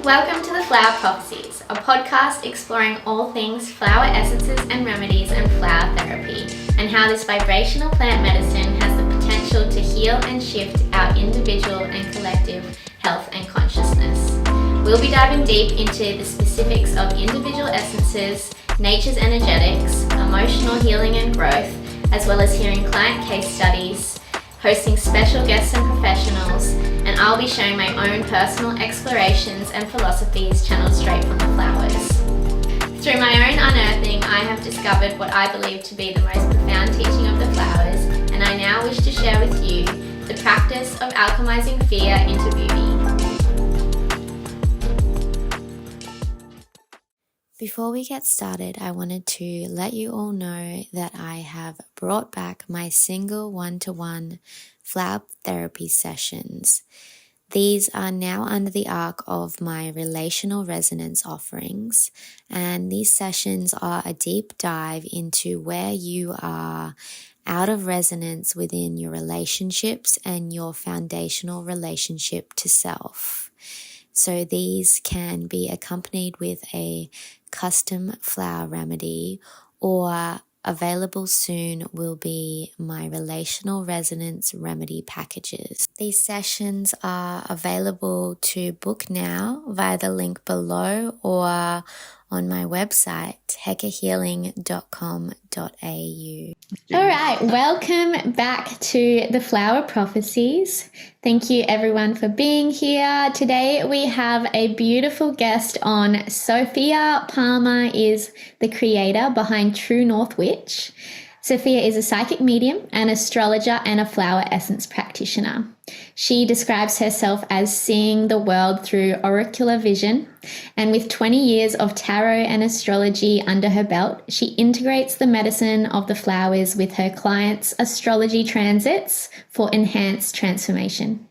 Welcome to the Flower Prophecies, a podcast exploring all things flower essences and remedies and flower therapy, and how this vibrational plant medicine has the potential to heal and shift our individual and collective health and consciousness. We'll be diving deep into the specifics of individual essences, nature's energetics, emotional healing and growth, as well as hearing client case studies, hosting special guests and professionals, and I'll be sharing my own personal explorations and philosophies channeled straight from the flowers. Through my own unearthing, I have discovered what I believe to be the most profound teaching of the flowers, and I now wish to share with you the practice of alchemizing fear into beauty. Before we get started, I wanted to let you all know that I have brought back my single one-to-one flower therapy sessions. These are now under the arc of my relational resonance offerings, and these sessions are a deep dive into where you are out of resonance within your relationships and your foundational relationship to self. So these can be accompanied with a custom flower remedy, or available soon will be my relational resonance remedy packages. These sessions are available to book now via the link below or on my website, hekahealing.com.au. All right, welcome back to the Flower Prophecies. Thank you everyone for being here. Today we have a beautiful guest on. Sophia Palmer is the creator behind True North Witch. Sophia is a psychic medium, an astrologer, and a flower essence practitioner. She describes herself as seeing the world through oracular vision, and with 20 years of tarot and astrology under her belt, she integrates the medicine of the flowers with her clients' astrology transits for enhanced transformation.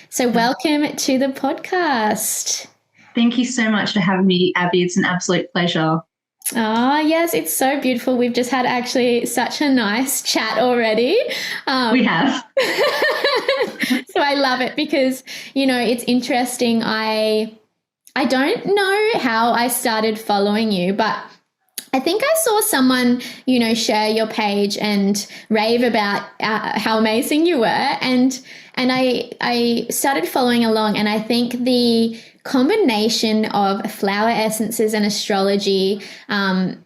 So welcome to the podcast. Thank you so much for having me, Abby. It's an absolute pleasure. Oh, yes, it's so beautiful. We've just had actually such a nice chat already. We have. So I love it because, you know, it's interesting. I don't know how I started following you, but I think I saw someone, you know, share your page and rave about how amazing you were. And I started following along, and I think the combination of flower essences and astrology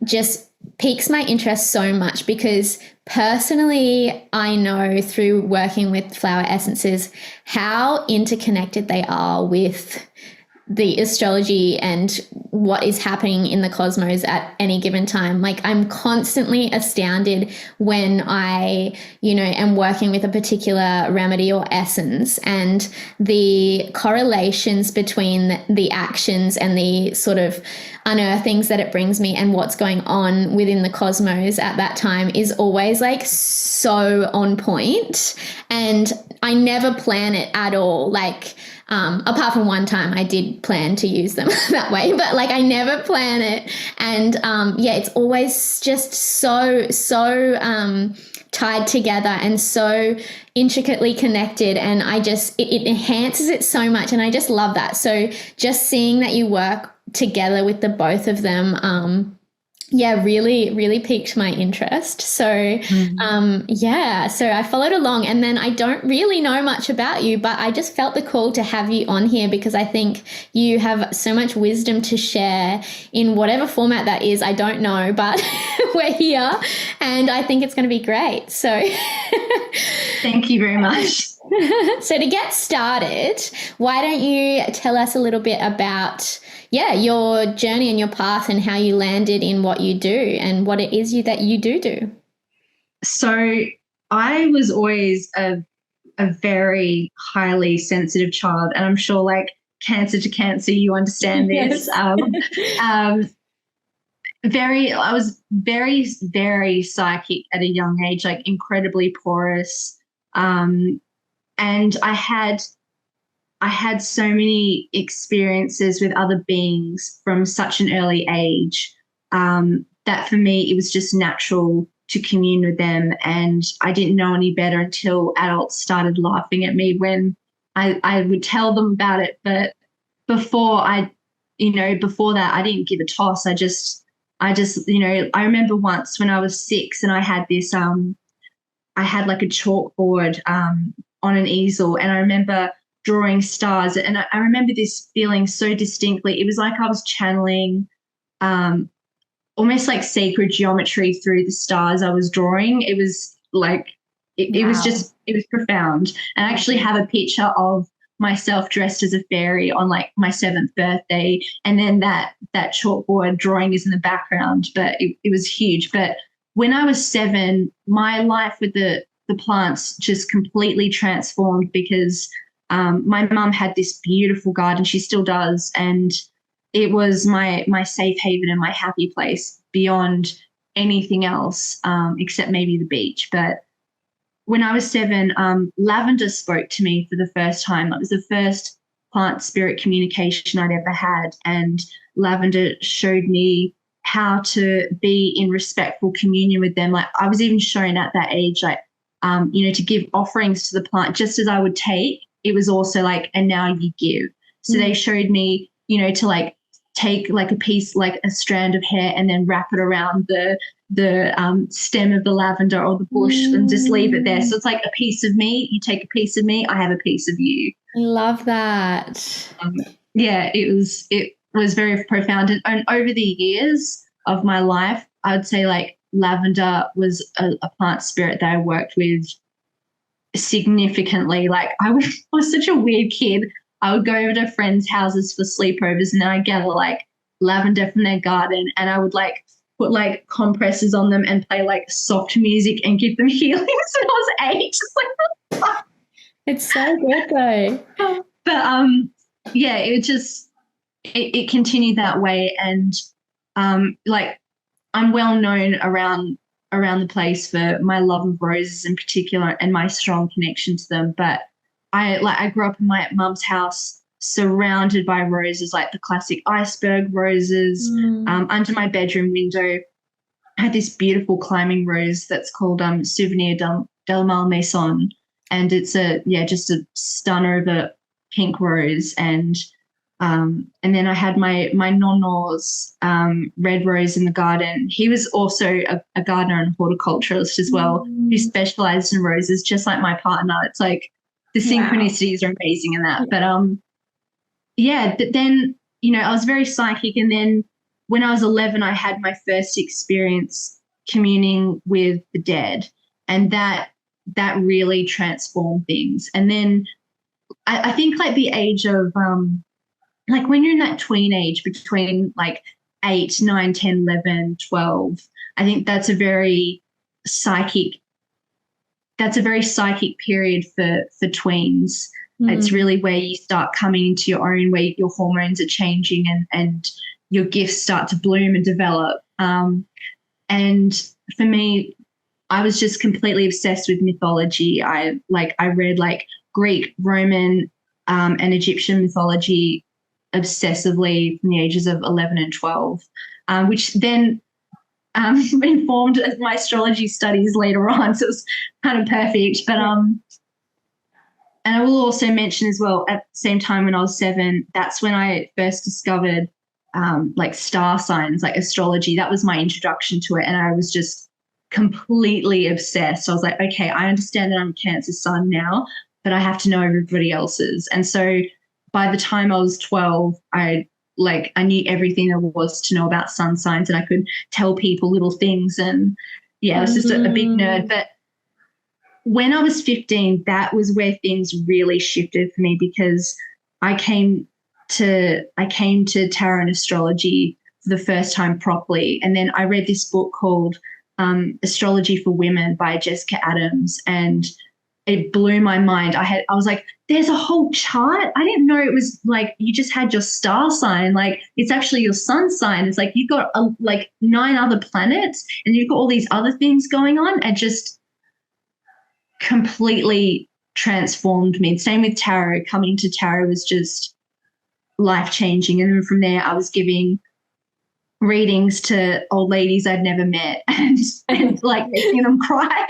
just piques my interest so much, because personally I know through working with flower essences how interconnected they are with the astrology and what is happening in the cosmos at any given time. Like, I'm constantly astounded when I, you know, am working with a particular remedy or essence, and the correlations between the actions and the sort of unearthings that it brings me and what's going on within the cosmos at that time is always like so on point. And I never plan it at all. Like, apart from one time I did plan to use them that way, but like I never plan it. And yeah, it's always just so tied together and so intricately connected. And it enhances it so much. And I just love that. So just seeing that you work together with the both of them, yeah, really piqued my interest. So, yeah, so I followed along, and then I don't really know much about you, but I just felt the call to have you on here because I think you have so much wisdom to share in whatever format that is. I don't know, but we're here, and I think it's going to be great. So Thank you very much. So to get started, why don't you tell us a little bit about your journey and your path and how you landed in what you do and what it is that you do. So I was always a very highly sensitive child, and I'm sure like cancer to cancer, you understand this. Yes. I was very, very psychic at a young age, like incredibly porous. And I had so many experiences with other beings from such an early age that for me it was just natural to commune with them. And I didn't know any better until adults started laughing at me when I would tell them about it. But before, I before that, I didn't give a toss. I just, I remember once when I was 6 and I had this, I had like a chalkboard on an easel, and I remember drawing stars, and I remember this feeling so distinctly. It was like I was channeling almost like sacred geometry through the stars I was drawing. It was like it was just, it was profound. And I actually have a picture of myself dressed as a fairy on like my 7th birthday, and then that chalkboard drawing is in the background, but it was huge. But when I was 7, my life with the plants just completely transformed, because my mum had this beautiful garden. She still does, and it was my safe haven and my happy place beyond anything else, except maybe the beach. But when I was 7, lavender spoke to me for the first time. That was the first plant spirit communication I'd ever had, and lavender showed me how to be in respectful communion with them. Like, I was even shown at that age, like, to give offerings to the plant just as I would take. It was also like, and now you give. So they showed me, to like take like a piece, like a strand of hair, and then wrap it around the stem of the lavender or the bush and just leave it there. So it's like a piece of me. You take a piece of me, I have a piece of you. I love that. It was very profound. And over the years of my life, I would say like lavender was a plant spirit that I worked with significantly. Like I was such a weird kid. I would go over to friends' houses for sleepovers, and then I'd gather like lavender from their garden, and I would like put like compresses on them and play like soft music and give them healings when I was 8. It's like, it's so good though. But it continued that way, and like I'm well known around the place for my love of roses in particular and my strong connection to them. But I grew up in my mum's house surrounded by roses, like the classic iceberg roses. Under my bedroom window, I had this beautiful climbing rose that's called Souvenir del Malmaison, and it's just a stunner of a pink rose. And then I had my nonno's red rose in the garden. He was also a gardener and horticulturalist as well, who specialized in roses, just like my partner. It's like the synchronicities are amazing in that. But but then, I was very psychic. And then when I was 11, I had my first experience communing with the dead. And that really transformed things. And then I think like the age of, like when you're in that tween age between like 8, 9, 10, 11, 12, I think that's a very psychic period for tweens. It's really where you start coming into your own, where your hormones are changing and your gifts start to bloom and develop. And for me, I was just completely obsessed with mythology. I read like Greek, Roman, and Egyptian mythology obsessively from the ages of 11 and 12, which then informed my astrology studies later on. So it was kind of perfect. But and I will also mention as well, at the same time when I was 7, that's when I first discovered like star signs, like astrology. That was my introduction to it, and I was just completely obsessed. I was like, okay, I understand that I'm a Cancer sun now, but I have to know everybody else's. And so by the time I was 12, I knew everything there was to know about sun signs, and I could tell people little things. And I was just a big nerd. But when I was 15, that was where things really shifted for me, because I came to tarot and astrology for the first time properly. And then I read this book called Astrology for Women by Jessica Adams, and it blew my mind. I was like, there's a whole chart. I didn't know it was like you just had your star sign. Like it's actually your sun sign. It's like you've got like 9 other planets, and you've got all these other things going on, and just completely transformed me. Same with tarot. Coming to tarot was just life-changing. And then from there, I was giving readings to old ladies I'd never met and like making them cry.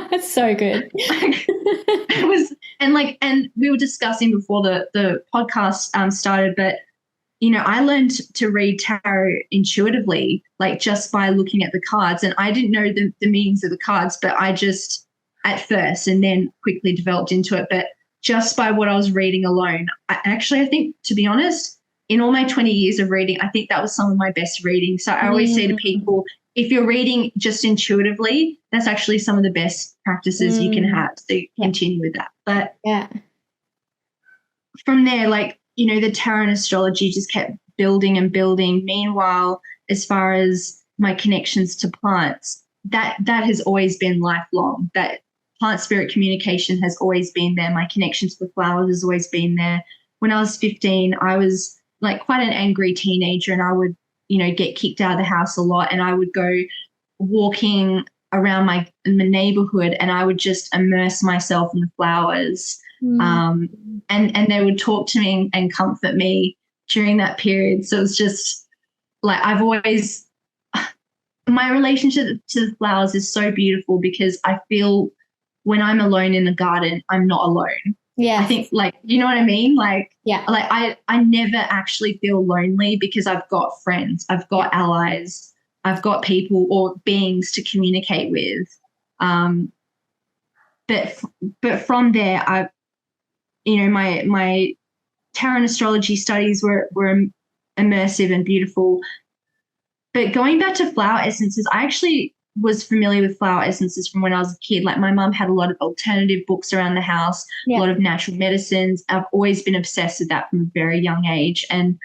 That's so good. It was, and we were discussing before the podcast started, but I learned to read tarot intuitively, like just by looking at the cards. And I didn't know the meanings of the cards, but I just at first and then quickly developed into it. But just by what I was reading alone, I think, to be honest, in all my 20 years of reading, I think that was some of my best reading. So I always say to people, if you're reading just intuitively, that's actually some of the best practices you can have. So continue with that. But from there, like, the tarot and astrology just kept building and building. Meanwhile, as far as my connections to plants, that has always been lifelong. That plant spirit communication has always been there. My connection to the flowers has always been there. When I was 15, I was like quite an angry teenager, and I would, get kicked out of the house a lot, and I would go walking around my neighborhood, and I would just immerse myself in the flowers. And they would talk to me and comfort me during that period. So it was just like, my relationship to the flowers is so beautiful, because I feel when I'm alone in the garden, I'm not alone. Yeah. I think, like, you know what I mean? Like, yeah. Like I never actually feel lonely, because I've got friends, I've got allies, I've got people or beings to communicate with. But from there, my tarot and astrology studies were immersive and beautiful. But going back to flower essences, I actually was familiar with flower essences from when I was a kid. Like, my mum had a lot of alternative books around the house, a lot of natural medicines. I've always been obsessed with that from a very young age. And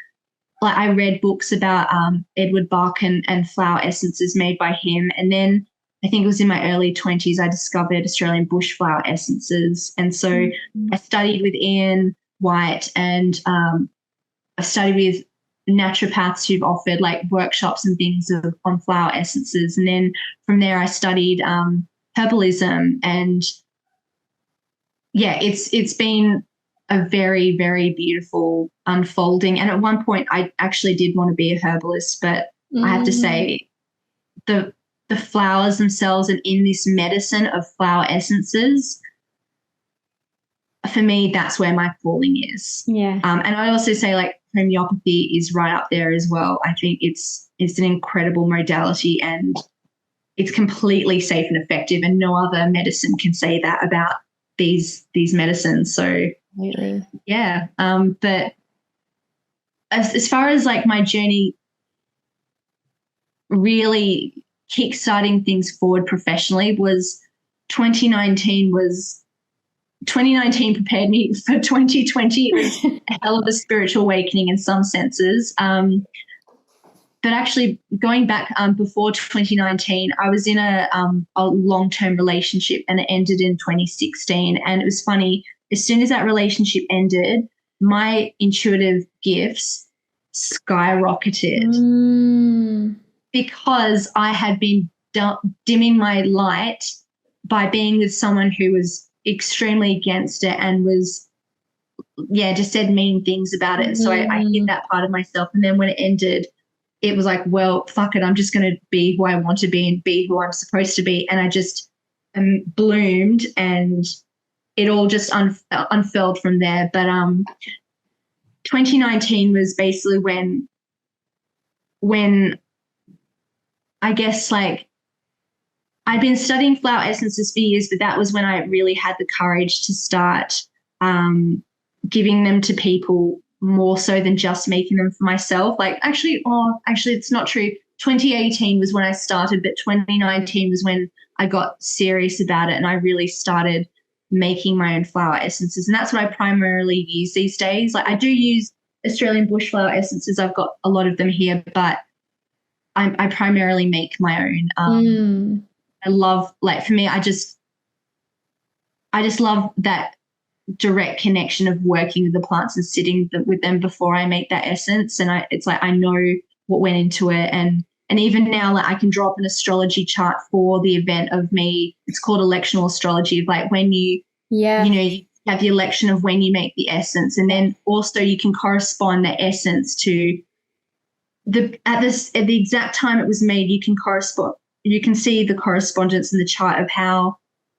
like, I read books about Edward Bach and flower essences made by him. And then I think it was in my early 20s, I discovered Australian bush flower essences. And so I studied with Ian White, and I studied with naturopaths who've offered like workshops and things on flower essences. And then from there, I studied herbalism. And it's been a very, very beautiful unfolding. And at one point, I actually did want to be a herbalist, but I have to say, the flowers themselves, and in this medicine of flower essences, for me, that's where my calling is. Yeah. And I also say, like, homeopathy is right up there as well. I think it's an incredible modality, and it's completely safe and effective, and no other medicine can say that about these medicines. So yeah. But as far as like my journey really kickstarting things forward professionally, was 2019 prepared me for 2020. It was a hell of a spiritual awakening in some senses. But actually, going back before 2019, I was in a long-term relationship, and it ended in 2016. And it was funny, as soon as that relationship ended, my intuitive gifts skyrocketed. Because I had been dimming my light by being with someone who was extremely against it and was, just said mean things about it. So I hid that part of myself. And then when it ended, it was like, well, fuck it, I'm just going to be who I want to be and be who I'm supposed to be. And I just bloomed, and it all just unfurled from there. But 2019 was basically when I guess, like, I'd been studying flower essences for years, but that was when I really had the courage to start giving them to people more so than just making them for myself. Like, actually, it's not true. 2018 was when I started, but 2019 was when I got serious about it, and I really started making my own flower essences. And that's what I primarily use these days. Like, I do use Australian bush flower essences. I've got a lot of them here, but I primarily make my own. I love, like, for me, I just love that direct connection of working with the plants and sitting with them before I make that essence. And it's like, I know what went into it. And even now, like, I can drop an astrology chart for the event of me. It's called electional astrology, like when you have the election of when you make the essence. And then also you can correspond the essence to at the exact time it was made. You can see the correspondence in the chart of how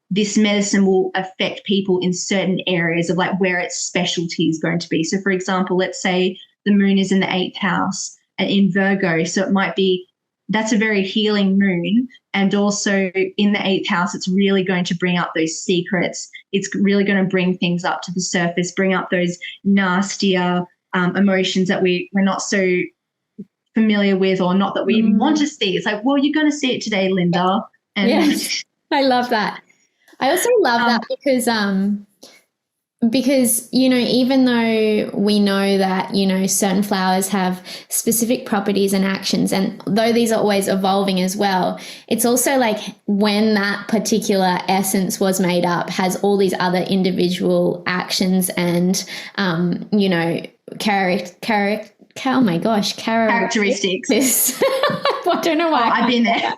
this medicine will affect people in certain areas of, like, where its specialty is going to be. So, for example, let's say the moon is in the 8th house and in Virgo. So it might be, that's a very healing moon. And also in the 8th house, it's really going to bring up those secrets. It's really going to bring things up to the surface, bring up those nastier emotions that we're not so familiar with, or not that we even want to see. It's like, well, you're going to see it today, Linda. And yes, I love that. I also love that because, you know, even though we know that, you know, certain flowers have specific properties and actions, and though these are always evolving as well, it's also like when that particular essence was made up has all these other individual actions and, you know, characteristics. I don't know why. I've been there.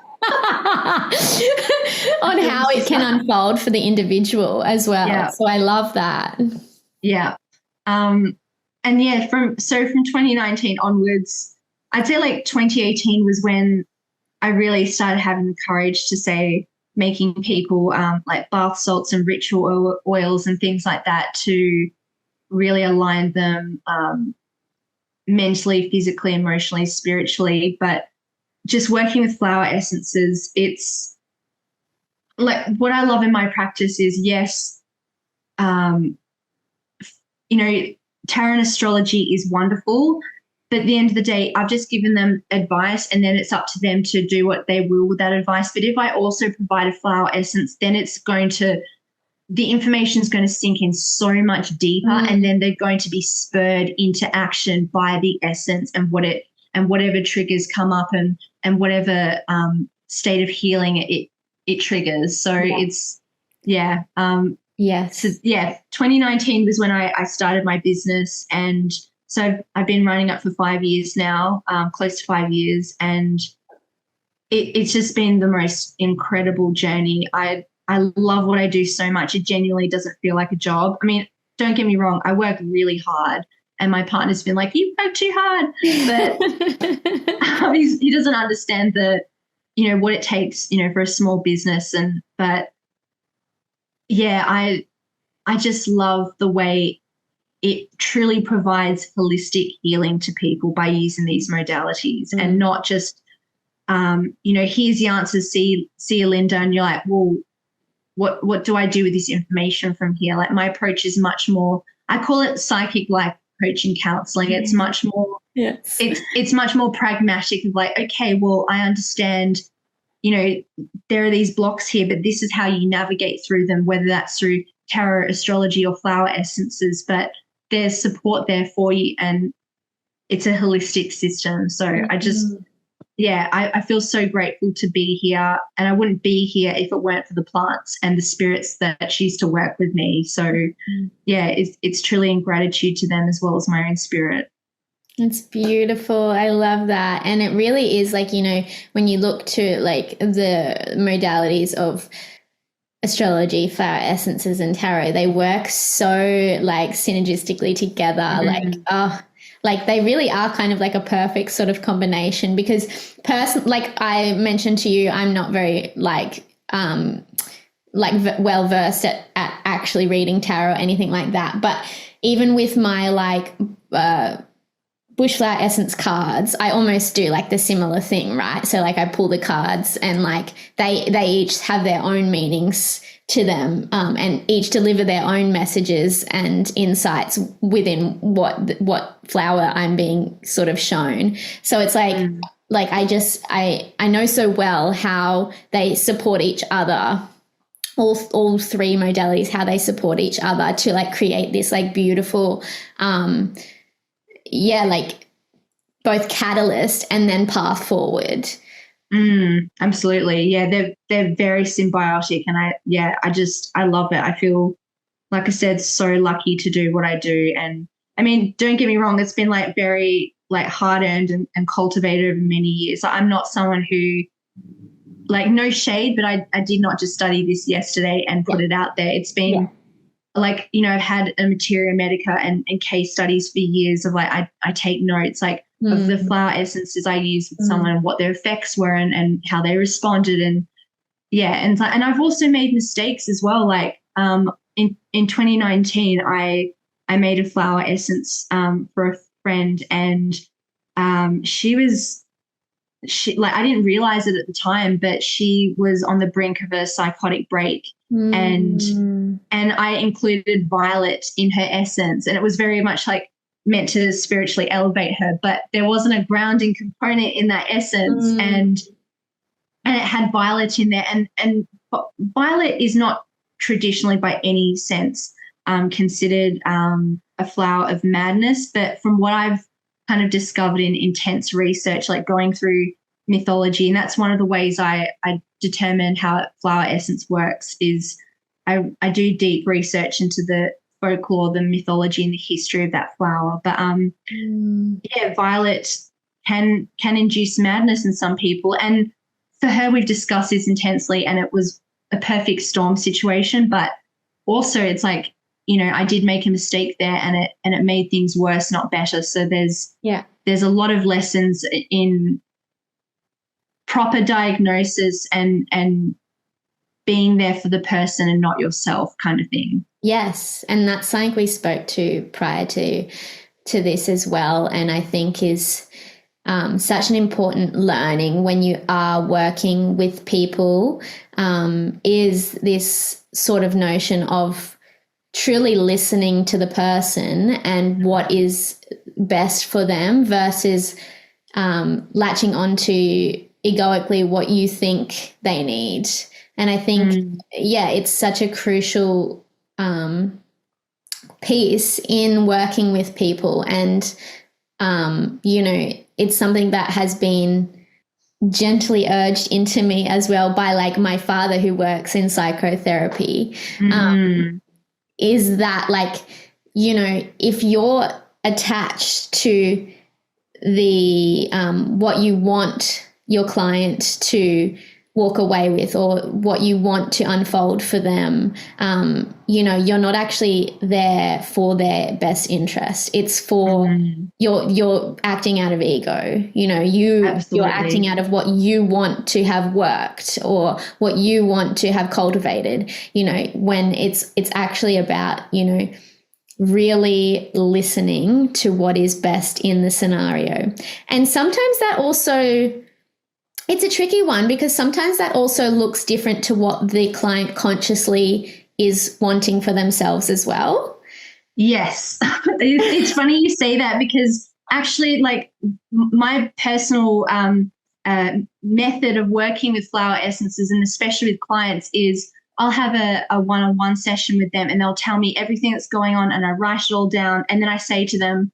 On how it can unfold for the individual as well. Yeah. So I love that. Yeah. And yeah, from 2019 onwards, I'd say like 2018 was when I really started having the courage to say, making people like bath salts and ritual oils and things like that to really align them mentally, physically, emotionally, spiritually. But just working with flower essences, it's like what I love in my practice is, yes, you know, tarot and astrology is wonderful, but at the end of the day, I've just given them advice and then it's up to them to do what they will with that advice. But if I also provide a flower essence, then the information is going to sink in so much deeper, and then they're going to be spurred into action by the essence and whatever triggers come up and whatever state of healing it triggers. So it's, yeah. Yes. So, yeah, 2019 was when I started my business, and so I've been running it for 5 years now, close to 5 years, and it's just been the most incredible journey. I love what I do so much. It genuinely doesn't feel like a job. I mean, don't get me wrong, I work really hard, and my partner's been like, you work too hard, but he doesn't understand what it takes, for a small business. But yeah, I just love the way it truly provides holistic healing to people by using these modalities, and not just, here's the answer, see you, Linda, and you're like, well, what do I do with this information from here? Like, my approach is much more, I call it psychic life coaching counseling. It's much more, it's much more pragmatic of like, okay, well, I understand, there are these blocks here, but this is how you navigate through them, whether that's through tarot, astrology, or flower essences, but there's support there for you, and it's a holistic system. So I just, I feel so grateful to be here, and I wouldn't be here if it weren't for the plants and the spirits that choose to work with me. So it's truly in gratitude to them as well as my own spirit. It's beautiful. I love that. And it really is like, when you look to like the modalities of astrology, flower essences, and tarot, they work so like synergistically together. Like they really are kind of like a perfect sort of combination, because like I mentioned to you, I'm not very well versed at actually reading tarot or anything like that. But even with my bushflower essence cards, I almost do like the similar thing, right? So like I pull the cards, and like they each have their own meanings to them, and each deliver their own messages and insights within what flower I'm being sort of shown. So it's like I know so well how they support each other, all three modalities, how they support each other to like create this like beautiful like both catalyst and then path forward. Absolutely. Yeah, they're very symbiotic, and I love it. I feel, like I said, so lucky to do what I do. And I mean, don't get me wrong, it's been like very like hard earned and cultivated over many years. I'm not someone who, like, no shade, but I did not just study this yesterday and put it out there. It's been like, I've had a materia medica and case studies for years of like, I take notes like of the flower essences I used with someone and what their effects were and how they responded. And and I've also made mistakes as well. Like in 2019, I made a flower essence for friend, and she like, I didn't realize it at the time, but she was on the brink of a psychotic break. And I included violet in her essence, and it was very much like meant to spiritually elevate her, but there wasn't a grounding component in that essence. And it had violet in there, and violet is not traditionally by any sense considered a flower of madness, but from what I've kind of discovered in intense research, like going through mythology, and that's one of the ways I determine how flower essence works, is I do deep research into the folklore, the mythology, and the history of that flower. But yeah, violet can induce madness in some people, and for her, we've discussed this intensely, and it was a perfect storm situation. But also, it's like, you know, I did make a mistake there, and it made things worse, not better. So there's a lot of lessons in proper diagnosis and being there for the person and not yourself, kind of thing. Yes, and that's something we spoke to prior to this as well, and I think is such an important learning when you are working with people, is this sort of notion of truly listening to the person and what is best for them versus latching onto egoically what you think they need. And I think, it's such a crucial piece in working with people. And, you know, it's something that has been gently urged into me as well by like my father, who works in psychotherapy, is that, like, you know, if you're attached to the what you want your client to walk away with or what you want to unfold for them, you know, you're not actually there for their best interest. It's for you're acting out of ego. You know, you're acting out of what you want to have worked or what you want to have cultivated, you know, when it's actually about, you know, really listening to what is best in the scenario. And sometimes that also, it's a tricky one, because sometimes that also looks different to what the client consciously is wanting for themselves as well. Yes. It's funny you say that, because actually, like, my personal method of working with flower essences, and especially with clients, is I'll have a one-on-one session with them, and they'll tell me everything that's going on, and I write it all down. And then I say to them,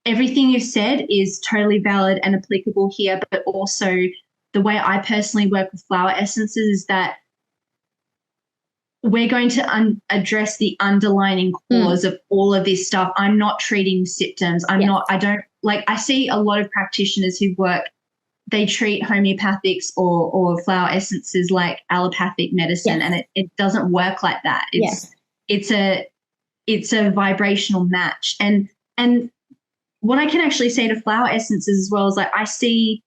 everything you've said is totally valid and applicable here, but also the way I personally work with flower essences is that we're going to address the underlying cause of all of this stuff. I'm not treating symptoms. I see a lot of practitioners who work, they treat homeopathics or flower essences like allopathic medicine, and it doesn't work like that. It's a vibrational match. And what I can actually say to flower essences as well is, like, I see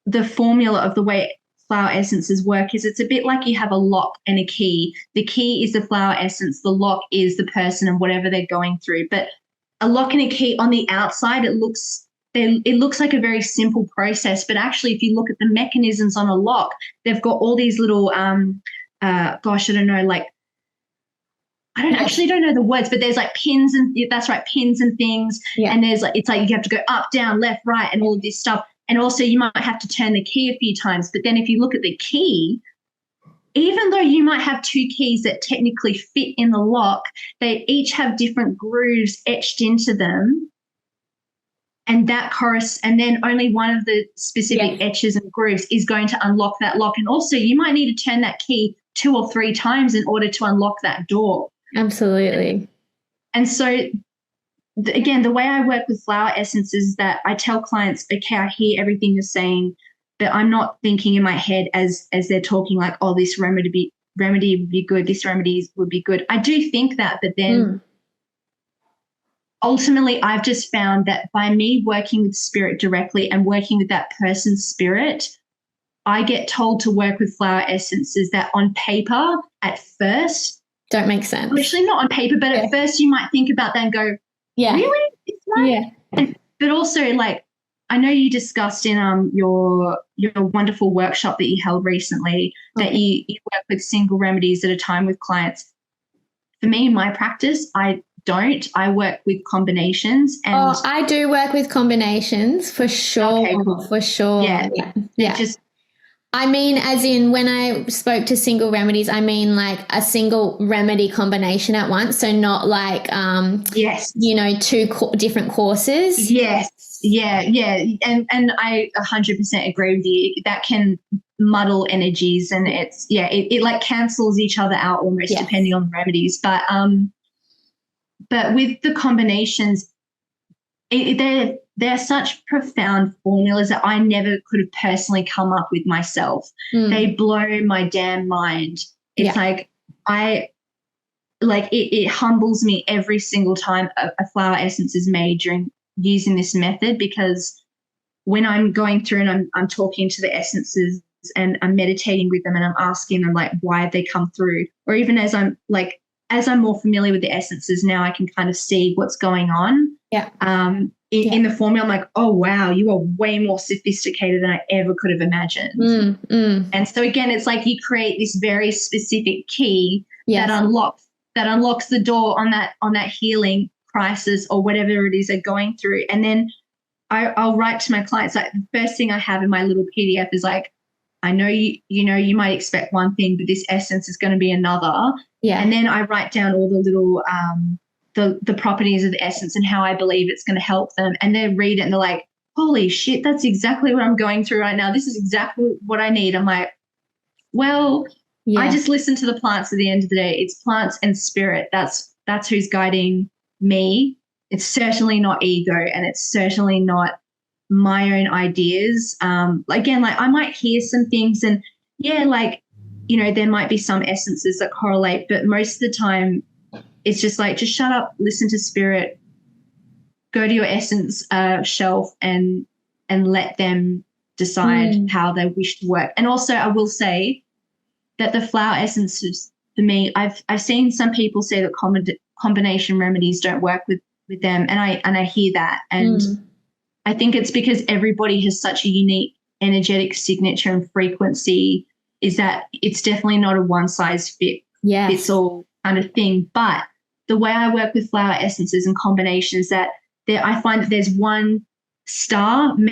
the formula of the way flower essences work is it's a bit like you have a lock and a key. The key is the flower essence, the lock is the person and whatever they're going through. But a lock and a key on the outside, it looks like a very simple process, but actually if you look at the mechanisms on a lock, they've got all these little I don't know, like, I don't know the words, but there's like pins and pins and things. Yeah. And there's like, it's like you have to go up, down, left, right, and all of this stuff. And also you might have to turn the key a few times. But then if you look at the key, even though you might have two keys that technically fit in the lock, they each have different grooves etched into them. And and then only one of the specific etches and grooves is going to unlock that lock. And also you might need to turn that key 2 or 3 times in order to unlock that door. Absolutely. And so, again, the way I work with flower essence is that I tell clients, okay, I hear everything you're saying, but I'm not thinking in my head as they're talking like, oh, this remedy would be good, this remedy would be good. I do think that, but then ultimately I've just found that by me working with spirit directly and working with that person's spirit, I get told to work with flower essences that on paper at first don't make sense. Actually not on paper, but at first you might think about that and go, Yeah. really? It's like, Yeah. but also like, I know you discussed in your wonderful workshop that you held recently that you work with single remedies at a time with clients. For me, in my practice, I don't. I work with combinations. And I do work with combinations for sure. okay, cool. For sure. Yeah. Yeah. Just I mean, as in when I spoke to single remedies, I mean like a single remedy combination at once. So not like, yes. you know, two different courses. Yes. Yeah. And I 100% agree with you. That can muddle energies, and it like cancels each other out almost depending on the remedies. But with the combinations, they're such profound formulas that I never could have personally come up with myself. They blow my damn mind. It's like it humbles me every single time a flower essence is made during using this method, because when I'm going through and I'm talking to the essences and I'm meditating with them and I'm asking them like why they come through, or even as I'm more familiar with the essences now, I can kind of see what's going on. Yeah. In the formula, I'm like, oh wow, you are way more sophisticated than I ever could have imagined. And so again, it's like you create this very specific key that unlocks the door on that healing crisis or whatever it is they're going through. And then I'll write to my clients, like the first thing I have in my little PDF is like, I know you might expect one thing, but this essence is going to be another. Yeah. And then I write down all the little the properties of the essence and how I believe it's going to help them. And they read it and they're like, holy shit, that's exactly what I'm going through right now. This is exactly what I need. I'm like, well, I just listen to the plants at the end of the day. It's plants and spirit. That's who's guiding me. It's certainly not ego, and it's certainly not my own ideas. Again, like I might hear some things and like, there might be some essences that correlate, but most of the time it's just like, just shut up, listen to spirit, go to your essence shelf and let them decide how they wish to work. And also I will say that the flower essences, for me, I've seen some people say that combination remedies don't work with them, and I hear that, and I think it's because everybody has such a unique energetic signature and frequency, is that it's definitely not a one size fits all kind of thing. But the way I work with flower essences and combinations, that I find that there's one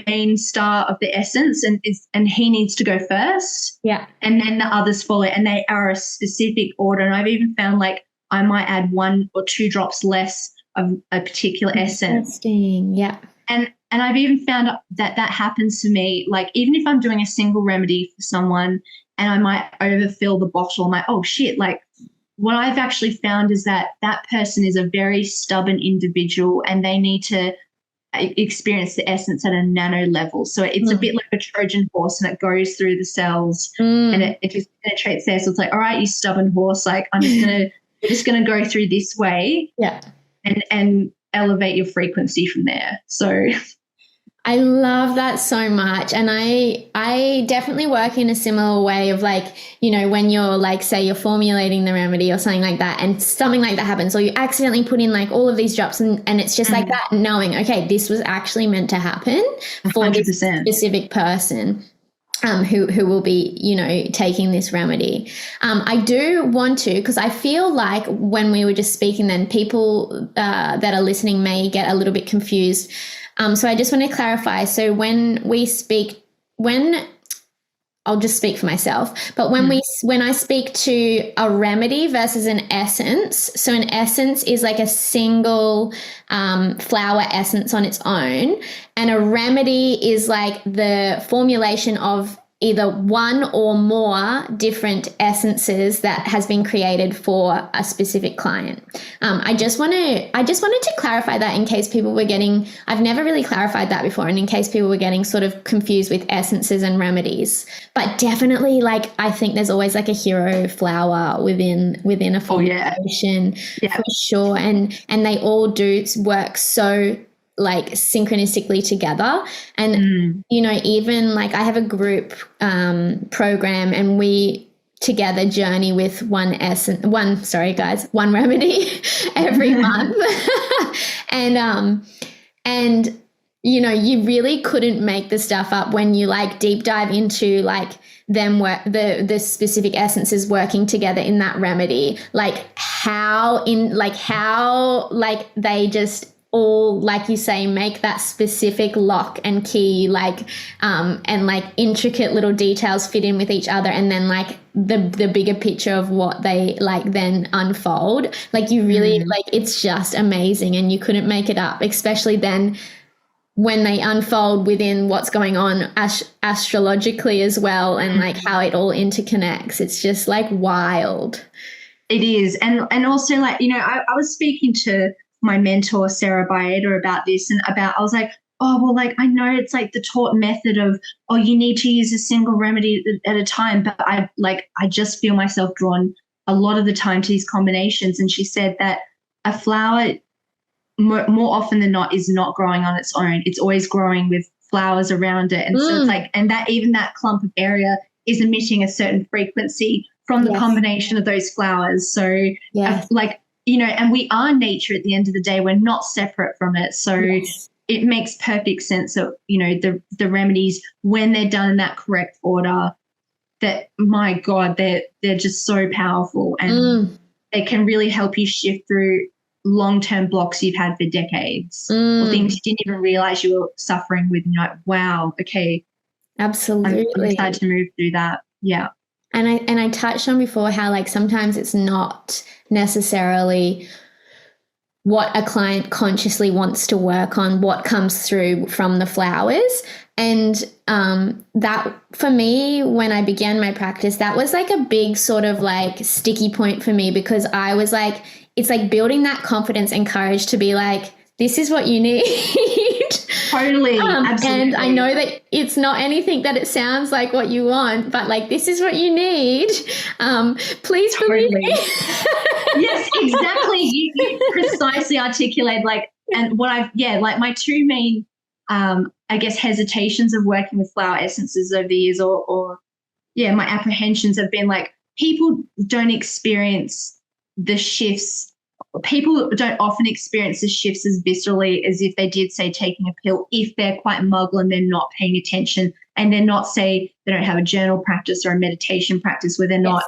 main star of the essence, and he needs to go first. Yeah. And then the others follow, and they are a specific order. And I've even found like I might add 1 or 2 drops less of a particular essence. Interesting. Yeah. And I've even found that happens to me. Like even if I'm doing a single remedy for someone and I might overfill the bottle, I'm like, oh shit, like what I've actually found is that person is a very stubborn individual and they need to experience the essence at a nano level. So it's a bit like a Trojan horse, and it goes through the cells and it just penetrates there. So it's like, all right, you stubborn horse, like we're just gonna go through this way. Yeah. And elevate your frequency from there. So I love that so much. And I definitely work in a similar way of like, when you're like, say you're formulating the remedy or something like that, and something like that happens, or you accidentally put in like all of these drops and it's just like that, knowing, okay, this was actually meant to happen for 100%. This specific person. Who will be, taking this remedy. I do want to, because I feel like when we were just speaking then, people that are listening may get a little bit confused. So I just want to clarify. So I'll just speak for myself, but when I speak to a remedy versus an essence, so an essence is like a single flower essence on its own, and a remedy is like the formulation of either one or more different essences that has been created for a specific client. I just wanted to clarify that in case people were I've never really clarified that before, and in case people were getting sort of confused with essences and remedies. But definitely, like, I think there's always like a hero flower within a formulation, for sure. And they all do work so like synchronistically together. And, even like I have a group program, and we together journey with one remedy every month. And you know, you really couldn't make the stuff up when you like deep dive into like them work the specific essences working together in that remedy, like how they just all, like you say, make that specific lock and key, like and like intricate little details fit in with each other, and then like the bigger picture of what they like then unfold. Like you really like, it's just amazing, and you couldn't make it up, especially then when they unfold within what's going on astrologically as well, and like how it all interconnects. It's just like wild. It is. And also, like, you know, I was speaking to my mentor, Sarah Baeda, about this, and I was like, oh, well, like, I know it's like the taught method of, oh, you need to use a single remedy at a time. But I just feel myself drawn a lot of the time to these combinations. And she said that a flower more often than not is not growing on its own. It's always growing with flowers around it. And so it's like, and that even that clump of area is emitting a certain frequency from the combination of those flowers. So like, you know, and we are nature at the end of the day. We're not separate from it. So it makes perfect sense that, you know, the remedies, when they're done in that correct order, that, my God, they're just so powerful, and they can really help you shift through long-term blocks you've had for decades, or things you didn't even realize you were suffering with. And you're like, wow, okay. Absolutely. I'm excited to move through that. Yeah. And I touched on before how like sometimes it's not necessarily what a client consciously wants to work on, what comes through from the flowers. And that, for me, when I began my practice, that was like a big sort of like sticky point for me, because I was like, it's like building that confidence and courage to be like, this is what you need. Totally. Absolutely. And I know that it's not anything that it sounds like what you want, but like, this is what you need. Please believe me. Yes, exactly. You precisely articulate like, and what like my two main, I guess, hesitations of working with flower essences over the years, or my apprehensions have been like, people don't experience the shifts. People don't often experience the shifts as viscerally as if they did, say, taking a pill, if they're quite muggle and they're not paying attention, and they're not, say, they don't have a journal practice or a meditation practice where they're not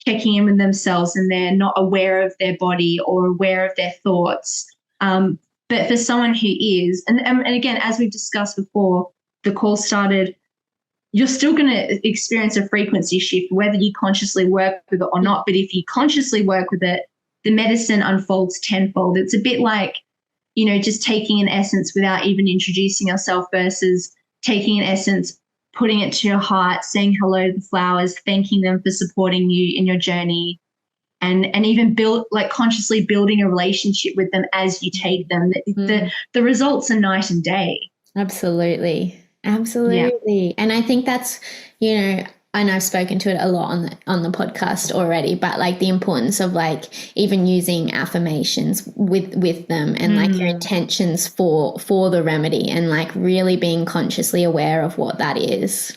checking in with themselves and they're not aware of their body or aware of their thoughts. But for someone who is, and again, as we've discussed before the call started, you're still going to experience a frequency shift, whether you consciously work with it or not. But if you consciously work with it, the medicine unfolds tenfold. It's a bit like, you know, just taking an essence without even introducing yourself versus taking an essence, putting it to your heart, saying hello to the flowers, thanking them for supporting you in your journey, and even consciously building a relationship with them as you take them. The results are night and day. Absolutely. Yeah. And I think that's, you know, and I've spoken to it a lot on the podcast already, but like the importance of like even using affirmations with them, and like your intentions for the remedy, and like really being consciously aware of what that is.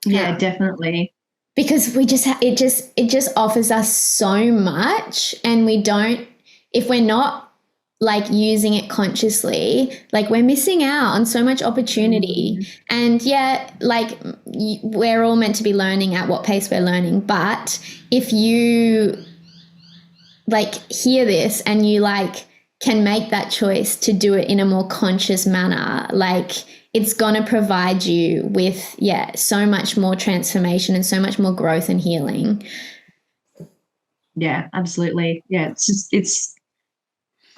Yeah, definitely. Because we just it just offers us so much, and we don't, if we're not like using it consciously, like we're missing out on so much opportunity. And like we're all meant to be learning at what pace we're learning, but if you like hear this and you like can make that choice to do it in a more conscious manner, like it's going to provide you with so much more transformation and so much more growth and healing. Yeah, absolutely. Yeah,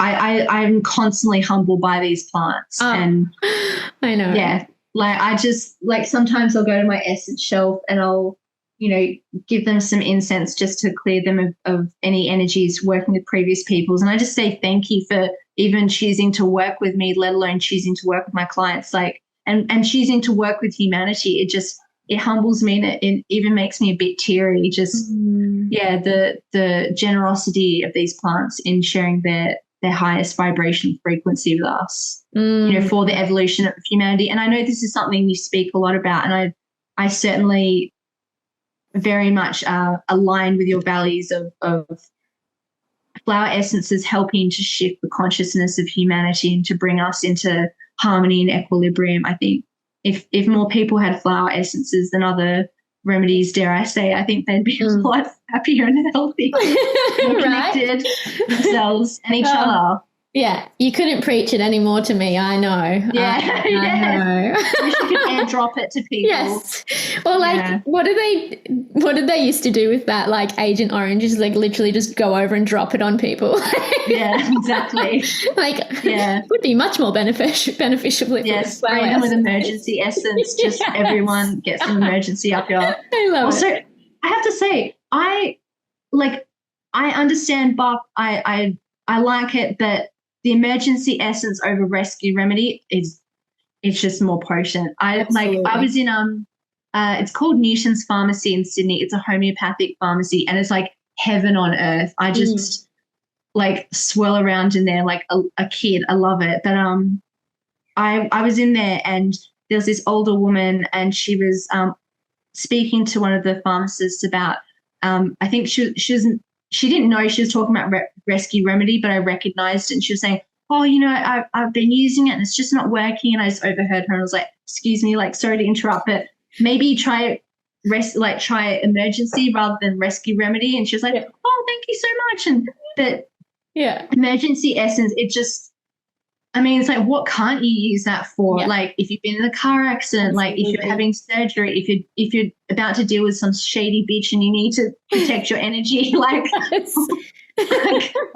I'm constantly humbled by these plants. And I know. Yeah. Like I just, like, sometimes I'll go to my essence shelf and I'll, you know, give them some incense just to clear them of any energies working with previous peoples. And I just say thank you for even choosing to work with me, let alone choosing to work with my clients, like, and choosing to work with humanity. It humbles me, and it even makes me a bit teary. Just, the generosity of these plants in sharing their highest vibration frequency with us, you know, for the evolution of humanity. And I know this is something you speak a lot about, and I certainly very much align with your values of flower essences helping to shift the consciousness of humanity and to bring us into harmony and equilibrium. I think if more people had flower essences than other remedies, dare I say, I think they'd be a lot happier and healthy, more connected themselves and each other. Yeah, you couldn't preach it anymore to me. I know. Yeah, I know. Wish you could airdrop it to people. Yes. Well, like, what did they used to do with that? Like, Agent Orange is like literally just go over and drop it on people. Yeah, exactly. Would be much more beneficial if yes, spray them with emergency essence. Just everyone get some emergency up your. I love also, it. I have to say, I understand Bach. I like it, but the emergency essence over rescue remedy it's just more potent. I was in it's called Newton's Pharmacy in Sydney. It's a homeopathic pharmacy and it's like heaven on earth. I just like swirl around in there like a kid. I love it. But I was in there and there was this older woman and she was speaking to one of the pharmacists about I think she didn't know she was talking about rescue remedy, but I recognized it. And she was saying, oh, I've been using it and it's just not working. And I just overheard her and I was like, excuse me, like, sorry to interrupt, but maybe try emergency rather than rescue remedy. And she was like, oh, thank you so much. But emergency essence, it's like, what can't you use that for? Like if you've been in a car accident, like if you're having surgery, if you're about to deal with some shady bitch and you need to protect your energy, or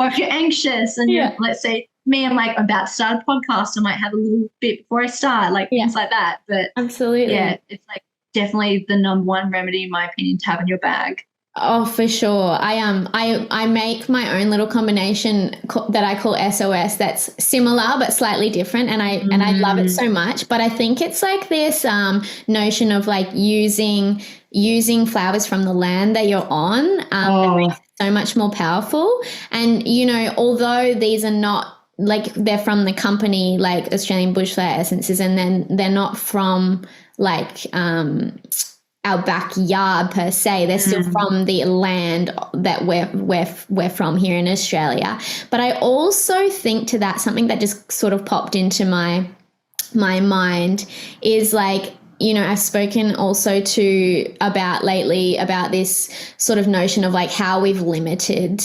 if you're anxious and let's say me, I'm like about to start a podcast, I might have a little bit before I start, like things like that. But absolutely, it's like definitely the number one remedy in my opinion to have in your bag. Oh, for sure. I make my own little combination that I call SOS that's similar but slightly different, and I love it so much. But I think it's like this notion of like using flowers from the land that you're on that makes it so much more powerful. And although these are not like they're from the company like Australian Bushflower Essences, and then they're not from like our backyard per se, they're still from the land that we're from here in Australia. But I also think to that, something that just sort of popped into my mind is like, I've spoken also about lately about this sort of notion of like how we've limited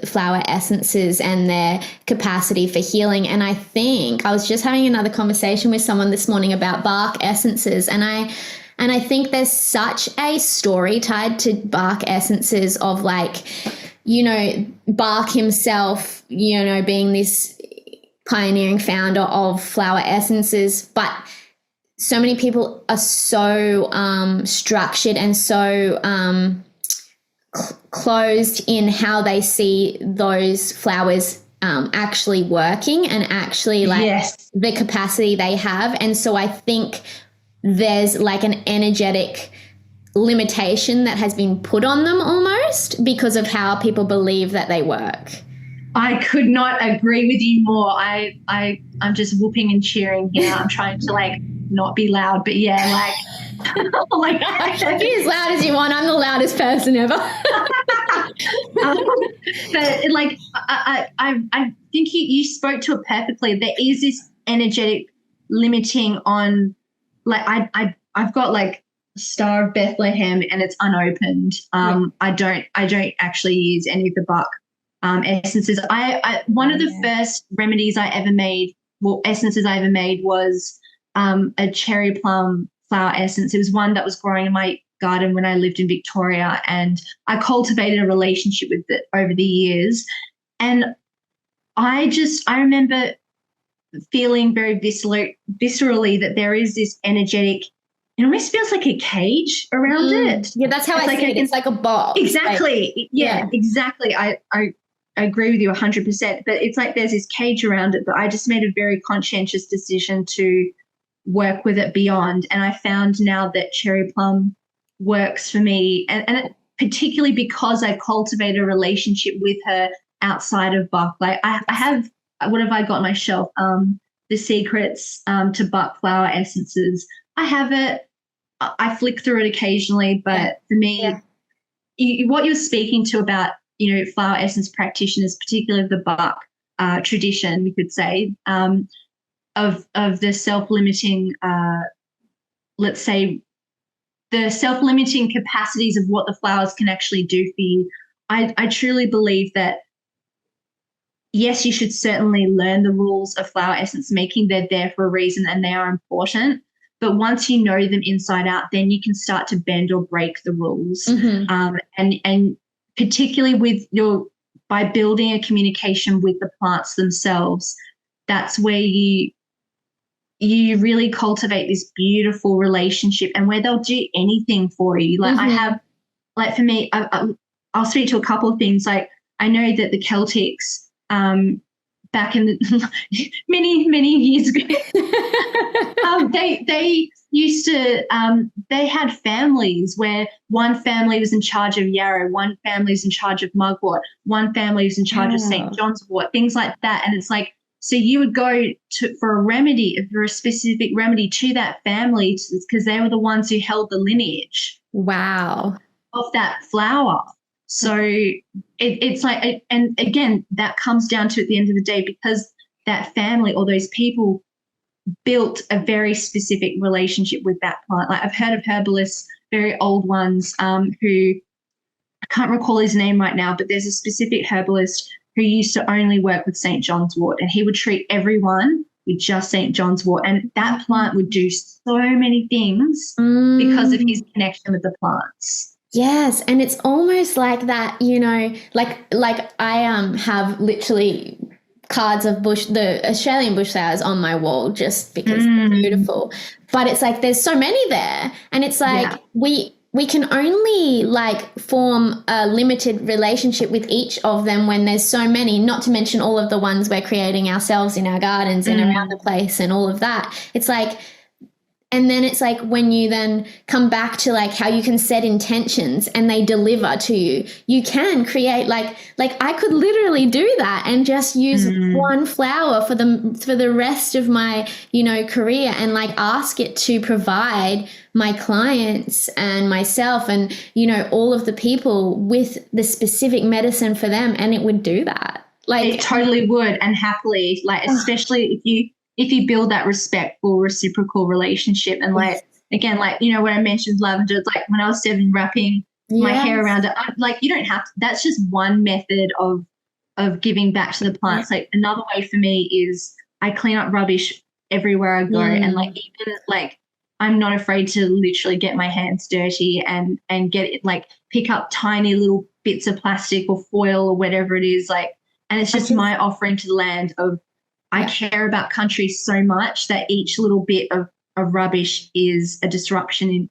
flower essences and their capacity for healing. And I think I was just having another conversation with someone this morning about Bach essences, and I think there's such a story tied to Bach essences of like, Bach himself, being this pioneering founder of flower essences, but so many people are so structured and so closed in how they see those flowers actually working and actually like the capacity they have. And so I think there's like an energetic limitation that has been put on them almost because of how people believe that they work. I could not agree with you more. I'm just whooping and cheering here. I'm trying to like not be loud, but oh my God. Be as loud as you want. I'm the loudest person ever. But like, I think you spoke to it perfectly. There is this energetic limiting on, like, I've got like Star of Bethlehem and it's unopened. I don't actually use any of the Bach essences. One of the first remedies I ever made, essences I ever made was a cherry plum flower essence. It was one that was growing in my garden when I lived in Victoria, and I cultivated a relationship with it over the years. And I remember feeling very viscerally that there is this energetic, it almost feels like a cage around it. Yeah, that's how I see it. It's like a box. Exactly. Like, yeah, exactly. I agree with you 100%, but it's like there's this cage around it, but I just made a very conscientious decision to work with it beyond. And I found now that cherry plum works for me, and particularly because I cultivate a relationship with her outside of Bach. Like I have, what have I got on my shelf? The Secrets to Bach flower essences. I have it. I flick through it occasionally, but for me, what you're speaking to about flower essence practitioners, particularly the Bach tradition, we could say, of the self-limiting, let's say, the self-limiting capacities of what the flowers can actually do for you. I truly believe that, yes, you should certainly learn the rules of flower essence making. They're there for a reason and they are important. But once you know them inside out, then you can start to bend or break the rules. And particularly by building a communication with the plants themselves, that's where you really cultivate this beautiful relationship, and where they'll do anything for you. Like I have, like for me, I'll speak to a couple of things. Like I know that the Celtics, back in the many years ago, they used to they had families where one family was in charge of yarrow, one family was in charge of mugwort, one family was in charge of St. John's wort, things like that. And it's like, so you would go for a specific remedy to that family because they were the ones who held the lineage. Wow. Of that flower. So it's like, and again, that comes down to, at the end of the day, because that family or those people built a very specific relationship with that plant. Like I've heard of herbalists, very old ones, who I can't recall his name right now, but there's a specific herbalist who used to only work with St. John's wort, and he would treat everyone with just St. John's wort. And that plant would do so many things because of his connection with the plants. Yes, and it's almost like that, like I have literally cards of the Australian bush flowers on my wall just because they're beautiful. But it's like there's so many there, and it's like we can only like form a limited relationship with each of them when there's so many, not to mention all of the ones we're creating ourselves in our gardens and around the place and all of that. It's like, and then it's like when you then come back to like how you can set intentions and they deliver to you, you can create like I could literally do that and just use one flower for the rest of my, career, and like ask it to provide my clients and myself and, all of the people with the specific medicine for them. And it would do that. Like it totally would, and happily, like, especially if you build that respectful, reciprocal relationship. And like, again, like, when I mentioned lavender, it's like when I was 7 wrapping my hair around it, like you don't have to, that's just one method of giving back to the plants. Like another way for me is I clean up rubbish everywhere I go. And like, even like, I'm not afraid to literally get my hands dirty and get it, like pick up tiny little bits of plastic or foil or whatever it is. Like, and it's just my offering to the land of, I care about country so much that each little bit of rubbish is a disruption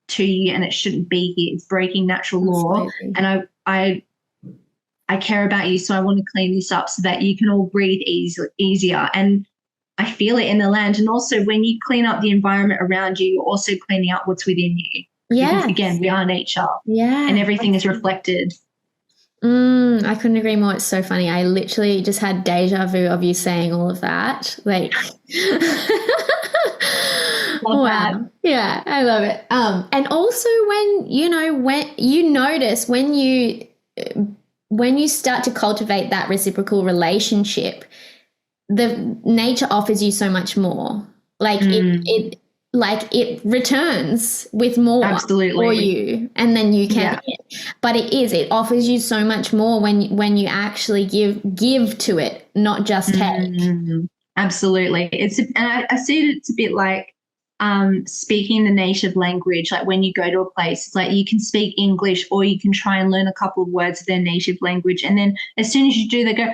to you, and it shouldn't be here. It's breaking natural law. And I care about you, so I want to clean this up so that you can all breathe easier. And I feel it in the land. And also when you clean up the environment around you, you're also cleaning up what's within you. Yeah. Because again, we are nature. Yeah. And everything is reflected. I couldn't agree more. It's so funny. I literally just had deja vu of you saying all of that. Like, wow. That. Yeah, I love it. And also when you notice when you start to cultivate that reciprocal relationship, the nature offers you so much more. Like it returns with more for you, and then you can. But it offers you so much more when you actually give to it, not just take. Absolutely, and I see it's a bit like speaking the native language. Like when you go to a place, it's like you can speak English or you can try and learn a couple of words of their native language, and then as soon as you do, they go,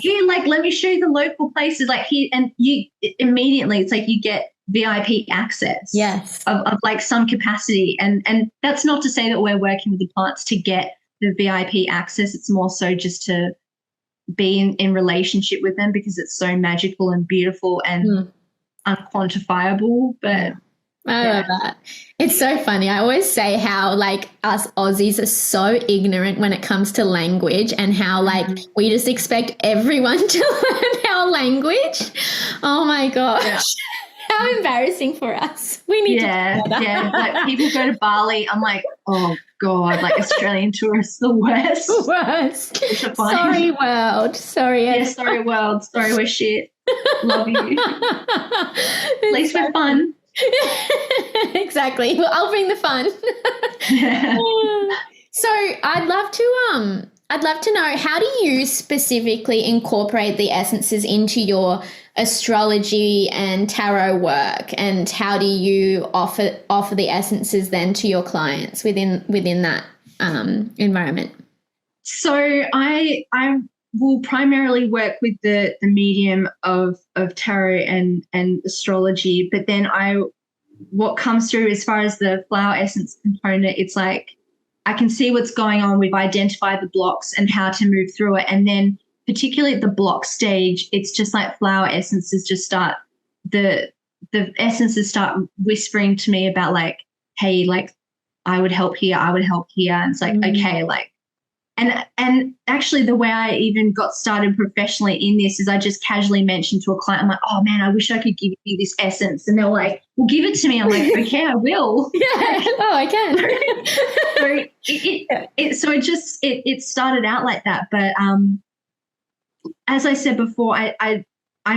here, like let me show you the local places, like here, and you immediately, it's like you get VIP access of like some capacity, and that's not to say that we're working with the plants to get the VIP access. It's more so just to be in relationship with them because it's so magical and beautiful and unquantifiable. But I love that. It's so funny. I always say how like us Aussies are so ignorant when it comes to language, and how like we just expect everyone to learn our language. Oh my gosh. How embarrassing for us. We need to yeah, like people go to Bali. I'm like, oh God, like Australian tourists, the worst. Worst. Which are fine. Sorry, world. Sorry, Yeah, sorry, world. Sorry, we're shit. Love you. At least we're fun. Exactly. Well, I'll bring the fun. So I'd love to know, how do you specifically incorporate the essences into your astrology and tarot work, and how do you offer the essences then to your clients within that environment? So I will primarily work with the medium of tarot and astrology, but then what comes through as far as the flower essence component, it's like I can see what's going on. We've identified the blocks and how to move through it, and then particularly at the block stage, it's just like flower essences just start the essences start whispering to me about like, hey, like I would help here, and it's like okay, like. And actually the way I even got started professionally in this is I just casually mentioned to a client, I'm like, oh man, I wish I could give you this essence. And they're like, well, give it to me. I'm like, okay, I will. Yeah. Oh, I can. So it started out like that. But as I said before, I've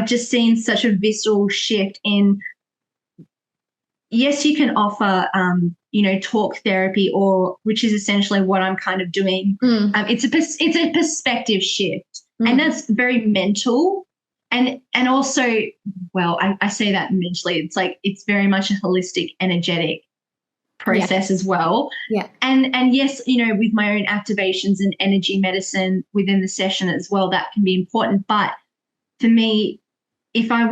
just seen such a visceral shift in, yes, you can offer, talk therapy, or which is essentially what I'm kind of doing. It's a perspective shift, and that's very mental, and also, well, I say that mentally. It's like it's very much a holistic, energetic process as well. Yeah, and yes, with my own activations and energy medicine within the session as well, that can be important. But for me, if I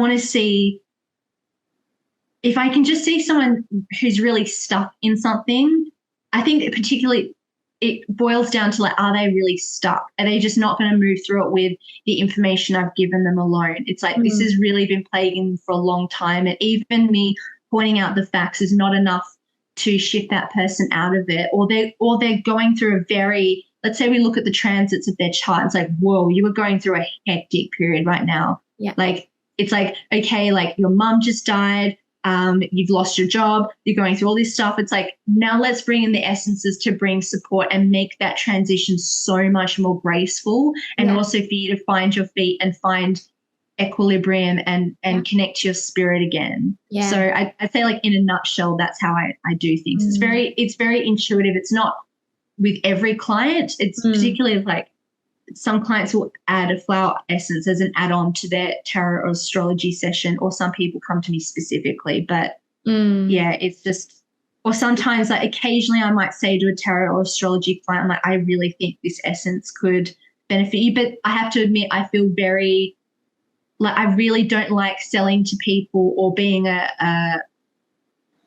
can just see someone who's really stuck in something, I think that particularly it boils down to like, are they really stuck? Are they just not going to move through it with the information I've given them alone? It's like this has really been plaguing them for a long time, and even me pointing out the facts is not enough to shift that person out of it, or they're going through a very, let's say we look at the transits of their chart, it's like, whoa, you are going through a hectic period right now. Yeah. Like it's like, okay, like your mum just died. You've lost your job, you're going through all this stuff. It's like, now let's bring in the essences to bring support and make that transition so much more graceful, and also for you to find your feet and find equilibrium and connect to your spirit again. Yeah. So I'd say, like, in a nutshell, that's how I do things. It's very intuitive. It's not with every client. It's particularly like some clients will add a flower essence as an add-on to their tarot or astrology session, or some people come to me specifically. But it's just, or sometimes like occasionally I might say to a tarot or astrology client, I'm like, I really think this essence could benefit you. But I have to admit, I feel very, like, I really don't like selling to people or being a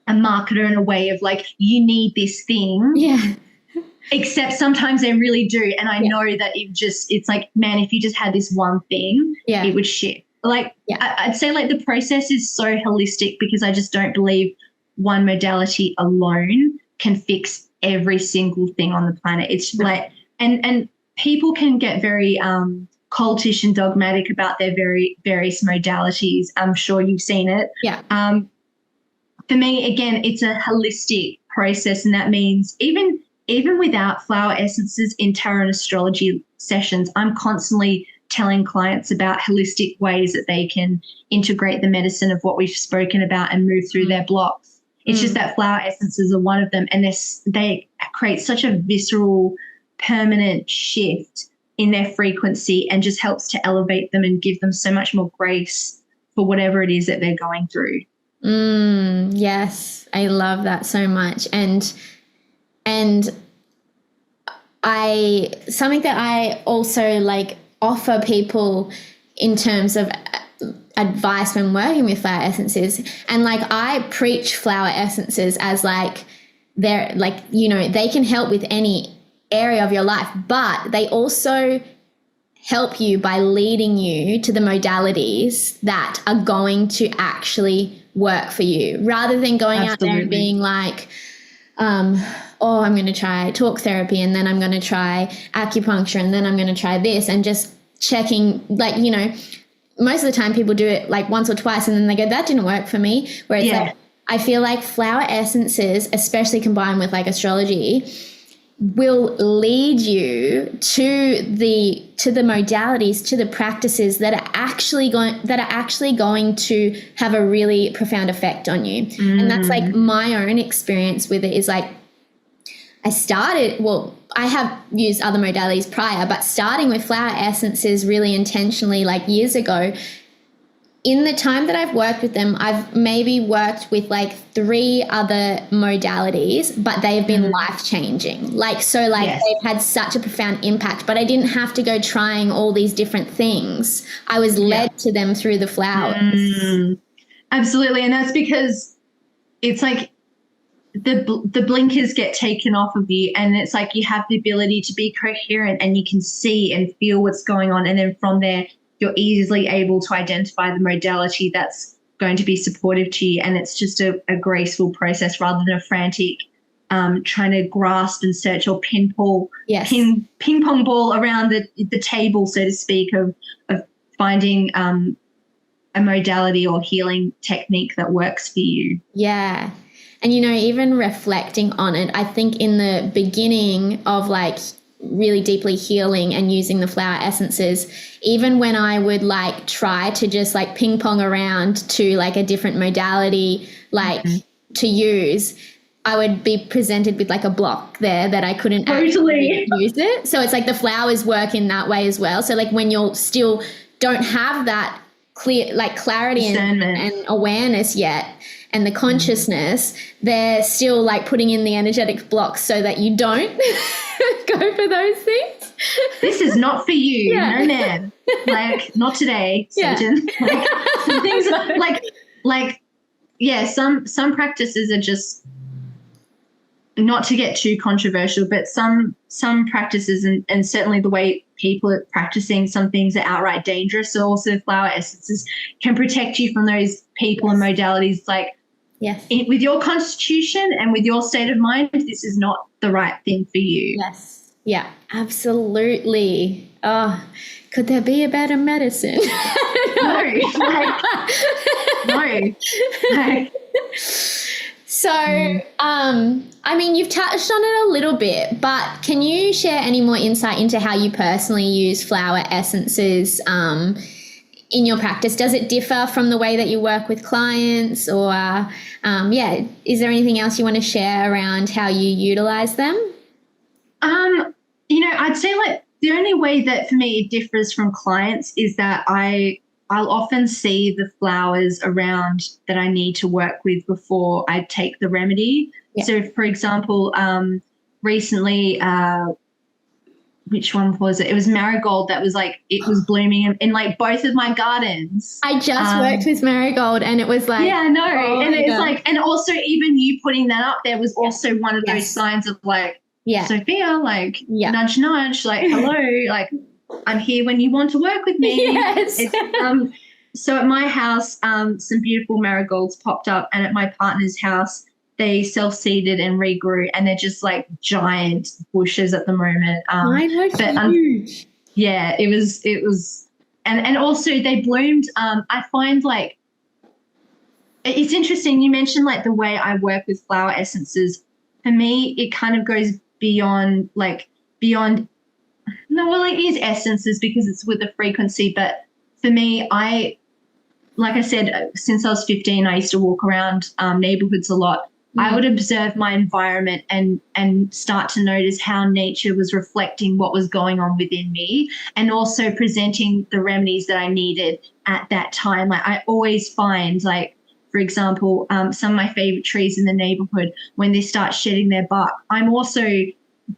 marketer in a way of like, you need this thing. Yeah. Except sometimes they really do. And I know that it's like, man, if you just had this one thing, it would shift. Like, I'd say like the process is so holistic, because I just don't believe one modality alone can fix every single thing on the planet. It's like, and people can get very cultish and dogmatic about their very various modalities. I'm sure you've seen it. Yeah. For me, again, it's a holistic process, and that means even without flower essences in tarot and astrology sessions, I'm constantly telling clients about holistic ways that they can integrate the medicine of what we've spoken about and move through their blocks. It's just that flower essences are one of them, and they create such a visceral, permanent shift in their frequency, and just helps to elevate them and give them so much more grace for whatever it is that they're going through. Yes, I love that so much. And something that I also like offer people in terms of advice when working with flower essences, and like I preach flower essences as like they're like, they can help with any area of your life, but they also help you by leading you to the modalities that are going to actually work for you, rather than going out there and being like, I'm going to try talk therapy, and then I'm going to try acupuncture, and then I'm going to try this, and just checking, like, most of the time people do it like once or twice and then they go, that didn't work for me. Where it's like, I feel like flower essences, especially combined with like astrology, will lead you to the modalities, to the practices that are actually going to have a really profound effect on you. And that's like my own experience with it is like, I have used other modalities prior, but starting with flower essences really intentionally like years ago, in the time that I've worked with them, I've maybe worked with like 3 other modalities, but they've been life-changing. Like, so like they've had such a profound impact, but I didn't have to go trying all these different things. I was led to them through the flowers. Absolutely. And that's because it's like the blinkers get taken off of you, and it's like you have the ability to be coherent and you can see and feel what's going on. And then from there, you're easily able to identify the modality that's going to be supportive to you. And it's just a graceful process rather than a frantic trying to grasp and search or ping pong ball around the table, so to speak, of finding a modality or healing technique that works for you. Yeah. And, you know, even reflecting on it, I think in the beginning of like really deeply healing and using the flower essences, even when I would like try to just like ping pong around to like a different modality, like to use, I would be presented with like a block there that I couldn't actually use it. So it's like the flowers work in that way as well. So like when you're still don't have that clear, like clarity and awareness yet, and the consciousness, they're still like putting in the energetic blocks so that you don't go for those things. This is not for you, no man. Like, not today, Satan. Like, some things some practices are just, not to get too controversial, but some practices and certainly the way people are practicing some things are outright dangerous. So also flower essences can protect you from those people and modalities. Like, with your constitution and with your state of mind, this is not the right thing for you. Yes. Yeah, absolutely. Oh, could there be a better medicine? No. So, I mean, you've touched on it a little bit, but can you share any more insight into how you personally use flower essences in your practice? Does it differ from the way that you work with clients, or is there anything else you want to share around how you utilize them? I'd say like the only way that for me it differs from clients is that I'll often see the flowers around that I need to work with before I take the remedy. Yeah. So, for example, recently, which one was it? It was marigold that was like, it was blooming in like both of my gardens. I just worked with marigold and it was like. Yeah, I know. Oh, and it's like, and also even you putting that up there was also one of those signs of like, Sophia, like nudge, nudge, like, hello, like I'm here when you want to work with me. Yes. So at my house, some beautiful marigolds popped up, and at my partner's house, they self-seeded and regrew, and they're just like giant bushes at the moment. Mine were huge. Yeah, it was, and also they bloomed. I find like it's interesting. You mentioned like the way I work with flower essences. For me, it kind of goes beyond. No, well, it is essences because it's with the frequency. But for me, like I said, since I was 15, I used to walk around neighborhoods a lot. I would observe my environment and start to notice how nature was reflecting what was going on within me, and also presenting the remedies that I needed at that time. Like I always find, like, for example, some of my favorite trees in the neighborhood, when they start shedding their bark, I'm also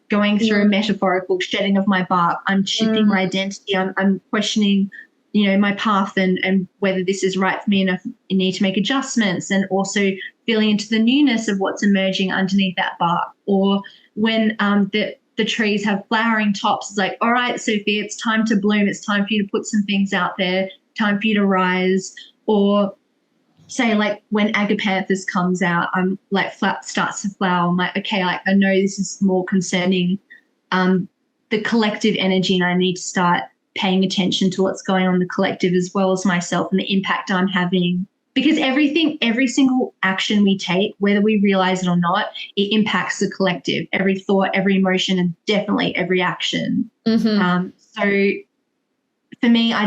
going through a metaphorical shedding of my bark. I'm shifting my identity. I'm questioning, my path and whether this is right for me, and if I need to make adjustments, and also feeling into the newness of what's emerging underneath that bark. Or when the trees have flowering tops, it's like, all right, Sophia, it's time to bloom. It's time for you to put some things out there, time for you to rise. Or say like when agapanthus comes out, I'm like starts to flower. I'm like, okay, like I know this is more concerning the collective energy, and I need to start paying attention to what's going on in the collective as well as myself and the impact I'm having. Because every single action we take, whether we realize it or not, it impacts the collective. Every thought, every emotion, and definitely every action. So for me, I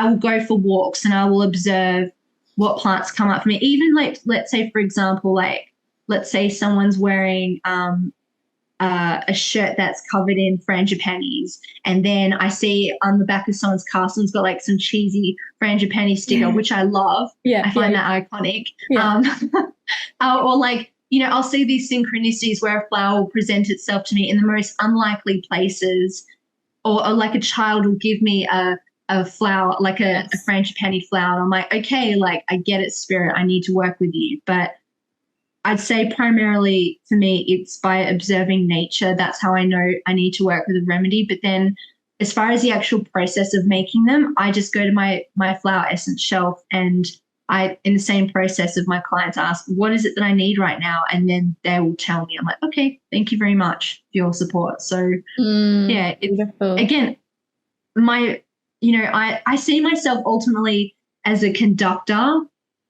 will go for walks and I will observe what plants come up for me. Even like, let's say, for example, like, let's say someone's wearing a shirt that's covered in frangipanis, and then I see on the back of someone's car, someone's got like some cheesy frangipani sticker, which I love. I find that iconic. Or like, you know, I'll see these synchronicities where a flower will present itself to me in the most unlikely places, or like a child will give me a flower, like a frangipani flower. I'm like, okay, like I get it, spirit, I need to work with you. But I'd say primarily for me, it's by observing nature. That's how I know I need to work with a remedy. But then as far as the actual process of making them, I just go to my flower essence shelf, and I, in the same process of my clients, ask, what is it that I need right now? And then they will tell me. I'm like, okay, thank you very much for your support. So yeah, again, I see myself ultimately as a conductor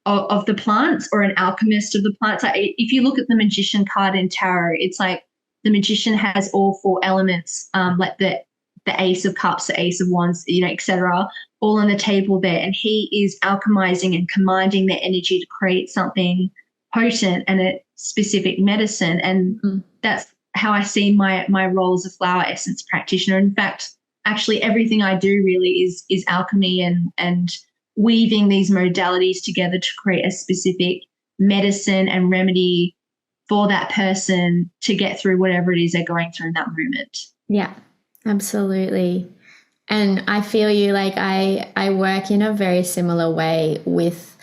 of the plants, or an alchemist of the plants. If you look at the magician card in tarot, it's like the magician has all 4 elements, like the ace of cups, the ace of wands, you know, etc., all on the table there, and he is alchemizing and commanding their energy to create something potent and a specific medicine. And that's how I see my role as a flower essence practitioner. In fact, actually everything I do really is alchemy and weaving these modalities together to create a specific medicine and remedy for that person to get through whatever it is they're going through in that moment. Yeah, absolutely. And I feel you, like I work in a very similar way with,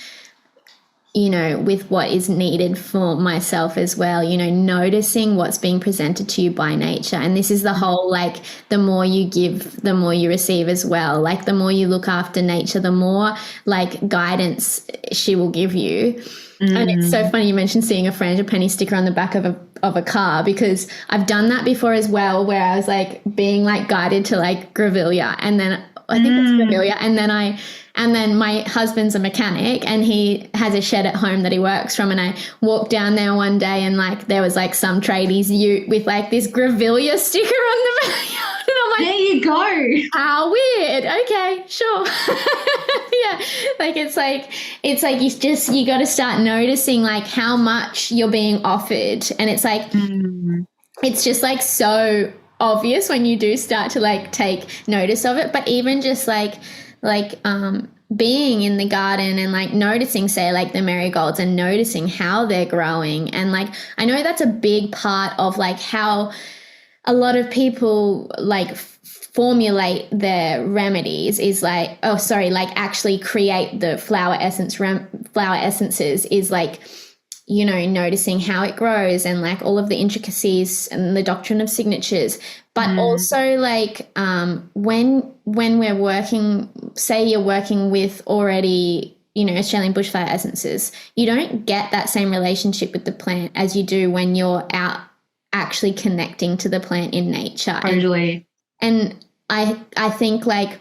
you know, with what is needed for myself as well, you know, noticing what's being presented to you by nature. And this is the whole, like, the more you give, the more you receive as well. Like, the more you look after nature, the more like guidance she will give you. And it's so funny you mentioned seeing a frangipani sticker on the back of a car, because I've done that before as well, where I was like being like guided to like Grevillea, and then I think it's Grevillea, and then my husband's a mechanic and he has a shed at home that he works from, and I walked down there one day and like there was like some tradies ute with like this Grevillea sticker on the back. And I'm like, there you go. How weird. Okay, sure. Yeah. Like it's like you got to start noticing like how much you're being offered. And it's like, it's just like so obvious when you do start to like take notice of it. But even just like being in the garden and like noticing, say, like the marigolds, and noticing how they're growing. And like, I know that's a big part of like how a lot of people like formulate their remedies is like, actually create the flower essences is like, you know, noticing how it grows and like all of the intricacies and the doctrine of signatures. But also like when we're working, say you're working with already, you know, Australian bushflower essences, you don't get that same relationship with the plant as you do when you're out actually connecting to the plant in nature. Totally. And I think like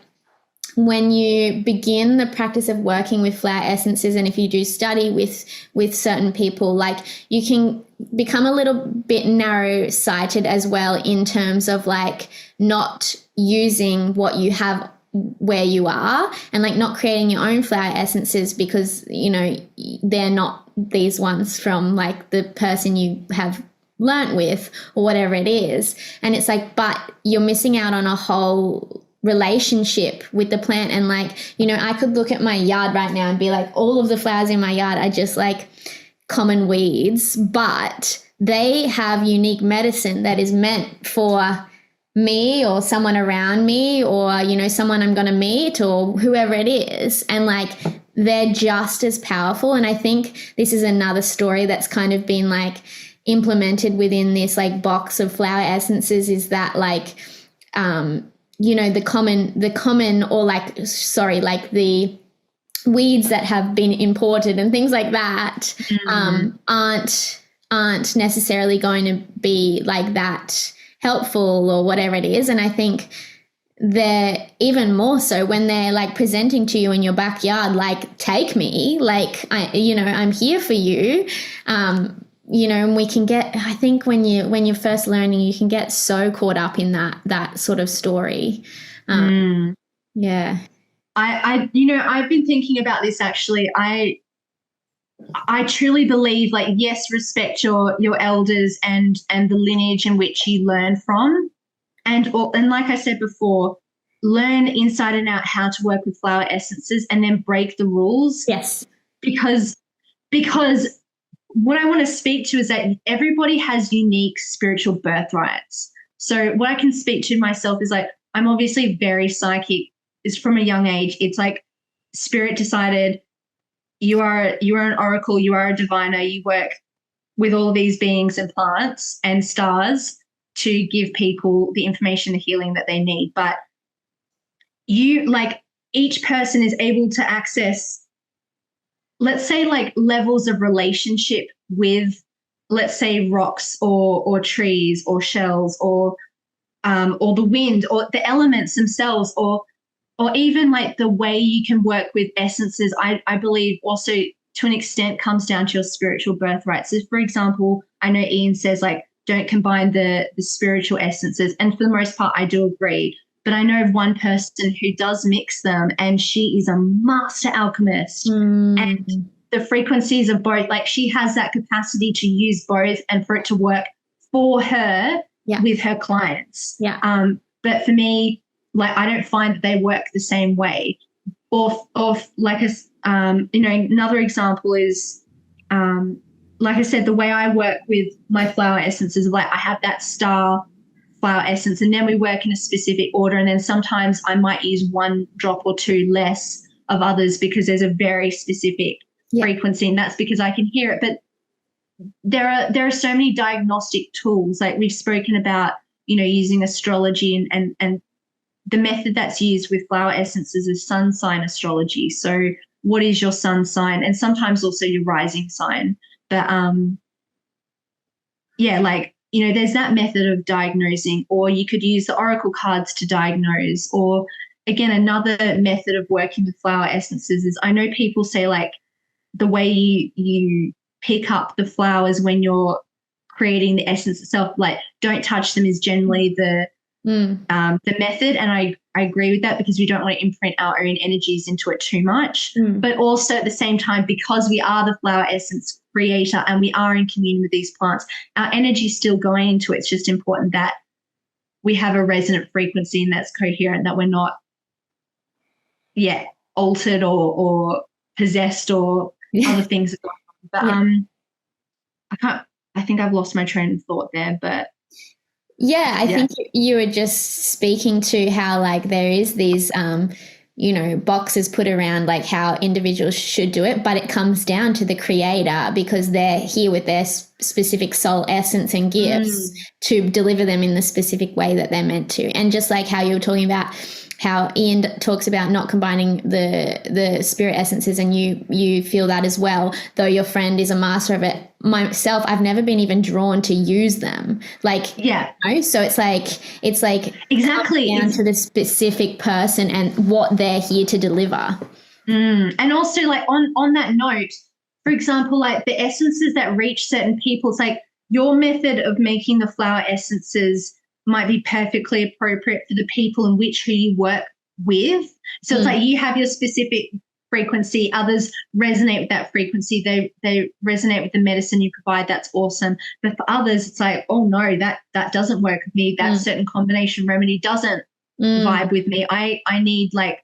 when you begin the practice of working with flower essences, and if you do study with certain people, like you can become a little bit narrow-sighted as well in terms of like not using what you have where you are, and like not creating your own flower essences because, you know, they're not these ones from like the person you have learnt with or whatever it is. And it's like, but you're missing out on a whole relationship with the plant. And like, you know, I could look at my yard right now and be like, all of the flowers in my yard are just like common weeds, but they have unique medicine that is meant for me or someone around me, or, you know, someone I'm going to meet or whoever it is. And like, they're just as powerful. And I think this is another story that's kind of been like implemented within this like box of flower essences, is that like, you know, the common or like the weeds that have been imported and things like that aren't necessarily going to be like that helpful or whatever it is. And I think they're even more so when they're like presenting to you in your backyard, like, take me, like, I'm here for you. And we can get, I think when you're first learning, you can get so caught up in that sort of story. Yeah. I've been thinking about this actually. I truly believe, like, yes, respect your elders and the lineage in which you learn from. And like I said before, learn inside and out how to work with flower essences and then break the rules. Yes. Because what I want to speak to is that everybody has unique spiritual birthrights. So what I can speak to myself is like, I'm obviously very psychic. It's from a young age. It's like spirit decided you are an oracle, you are a diviner, you work with all these beings and plants and stars to give people the information, the healing that they need. But each person is able to access, let's say, like, levels of relationship with, let's say, rocks or trees or shells or the wind or the elements themselves, or even like the way you can work with essences. I believe also to an extent comes down to your spiritual birthright. So for example, I know Ian says like, don't combine the spiritual essences. And for the most part, I do agree. But I know of one person who does mix them, and she is a master alchemist. And the frequencies of both, like, she has that capacity to use both and for it to work for her with her clients. But for me, like, I don't find that they work the same way. Or like another example is, like I said, the way I work with my flower essences, like, I have that star flower essence, and then we work in a specific order, and then sometimes I might use one drop or two less of others because there's a very specific frequency, and that's because I can hear it. But there are so many diagnostic tools, like we've spoken about, using astrology and the method that's used with flower essences is sun sign astrology. So what is your sun sign, and sometimes also your rising sign. But there's that method of diagnosing, or you could use the oracle cards to diagnose. Or again, another method of working with flower essences is, I know people say like the way you pick up the flowers when you're creating the essence itself, like, don't touch them, is generally the method. And I agree with that, because we don't want to imprint our own energies into it too much. But also at the same time, because we are the flower essence creator and we are in communion with these plants, our energy is still going into it. It's just important that we have a resonant frequency and that's coherent, that we're not altered or possessed or other things. But I think I've lost my train of thought there, but I think you were just speaking to how, like, there is these boxes put around like how individuals should do it, but it comes down to the creator, because they're here with their specific soul essence and gifts to deliver them in the specific way that they're meant to. And just like how you were talking about how Ian talks about not combining the spirit essences, and you feel that as well, though your friend is a master of it. Myself, I've never been even drawn to use them. Like, so it's like exactly down to the specific person and what they're here to deliver. And also, like, on that note, for example, like the essences that reach certain people, it's like your method of making the flower essences might be perfectly appropriate for the people in which who you work with. So it's like you have your specific frequency, others resonate with that frequency, they resonate with the medicine you provide, that's awesome. But for others, it's like, oh no, that doesn't work with me, that certain combination remedy doesn't vibe with me. I need, like,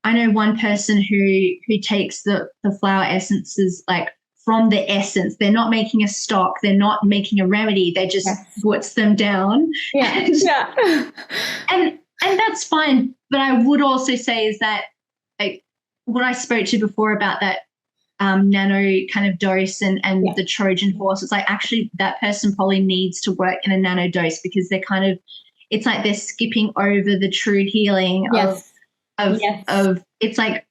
I know one person who takes the flower essences like from the essence. They're not making a stock, they're not making a remedy, they just puts them down. And that's fine. But I would also say is that, like, what I spoke to before about that nano kind of dose and the Trojan horse, it's like, actually that person probably needs to work in a nano dose, because they're kind of, it's like they're skipping over the true healing of it's like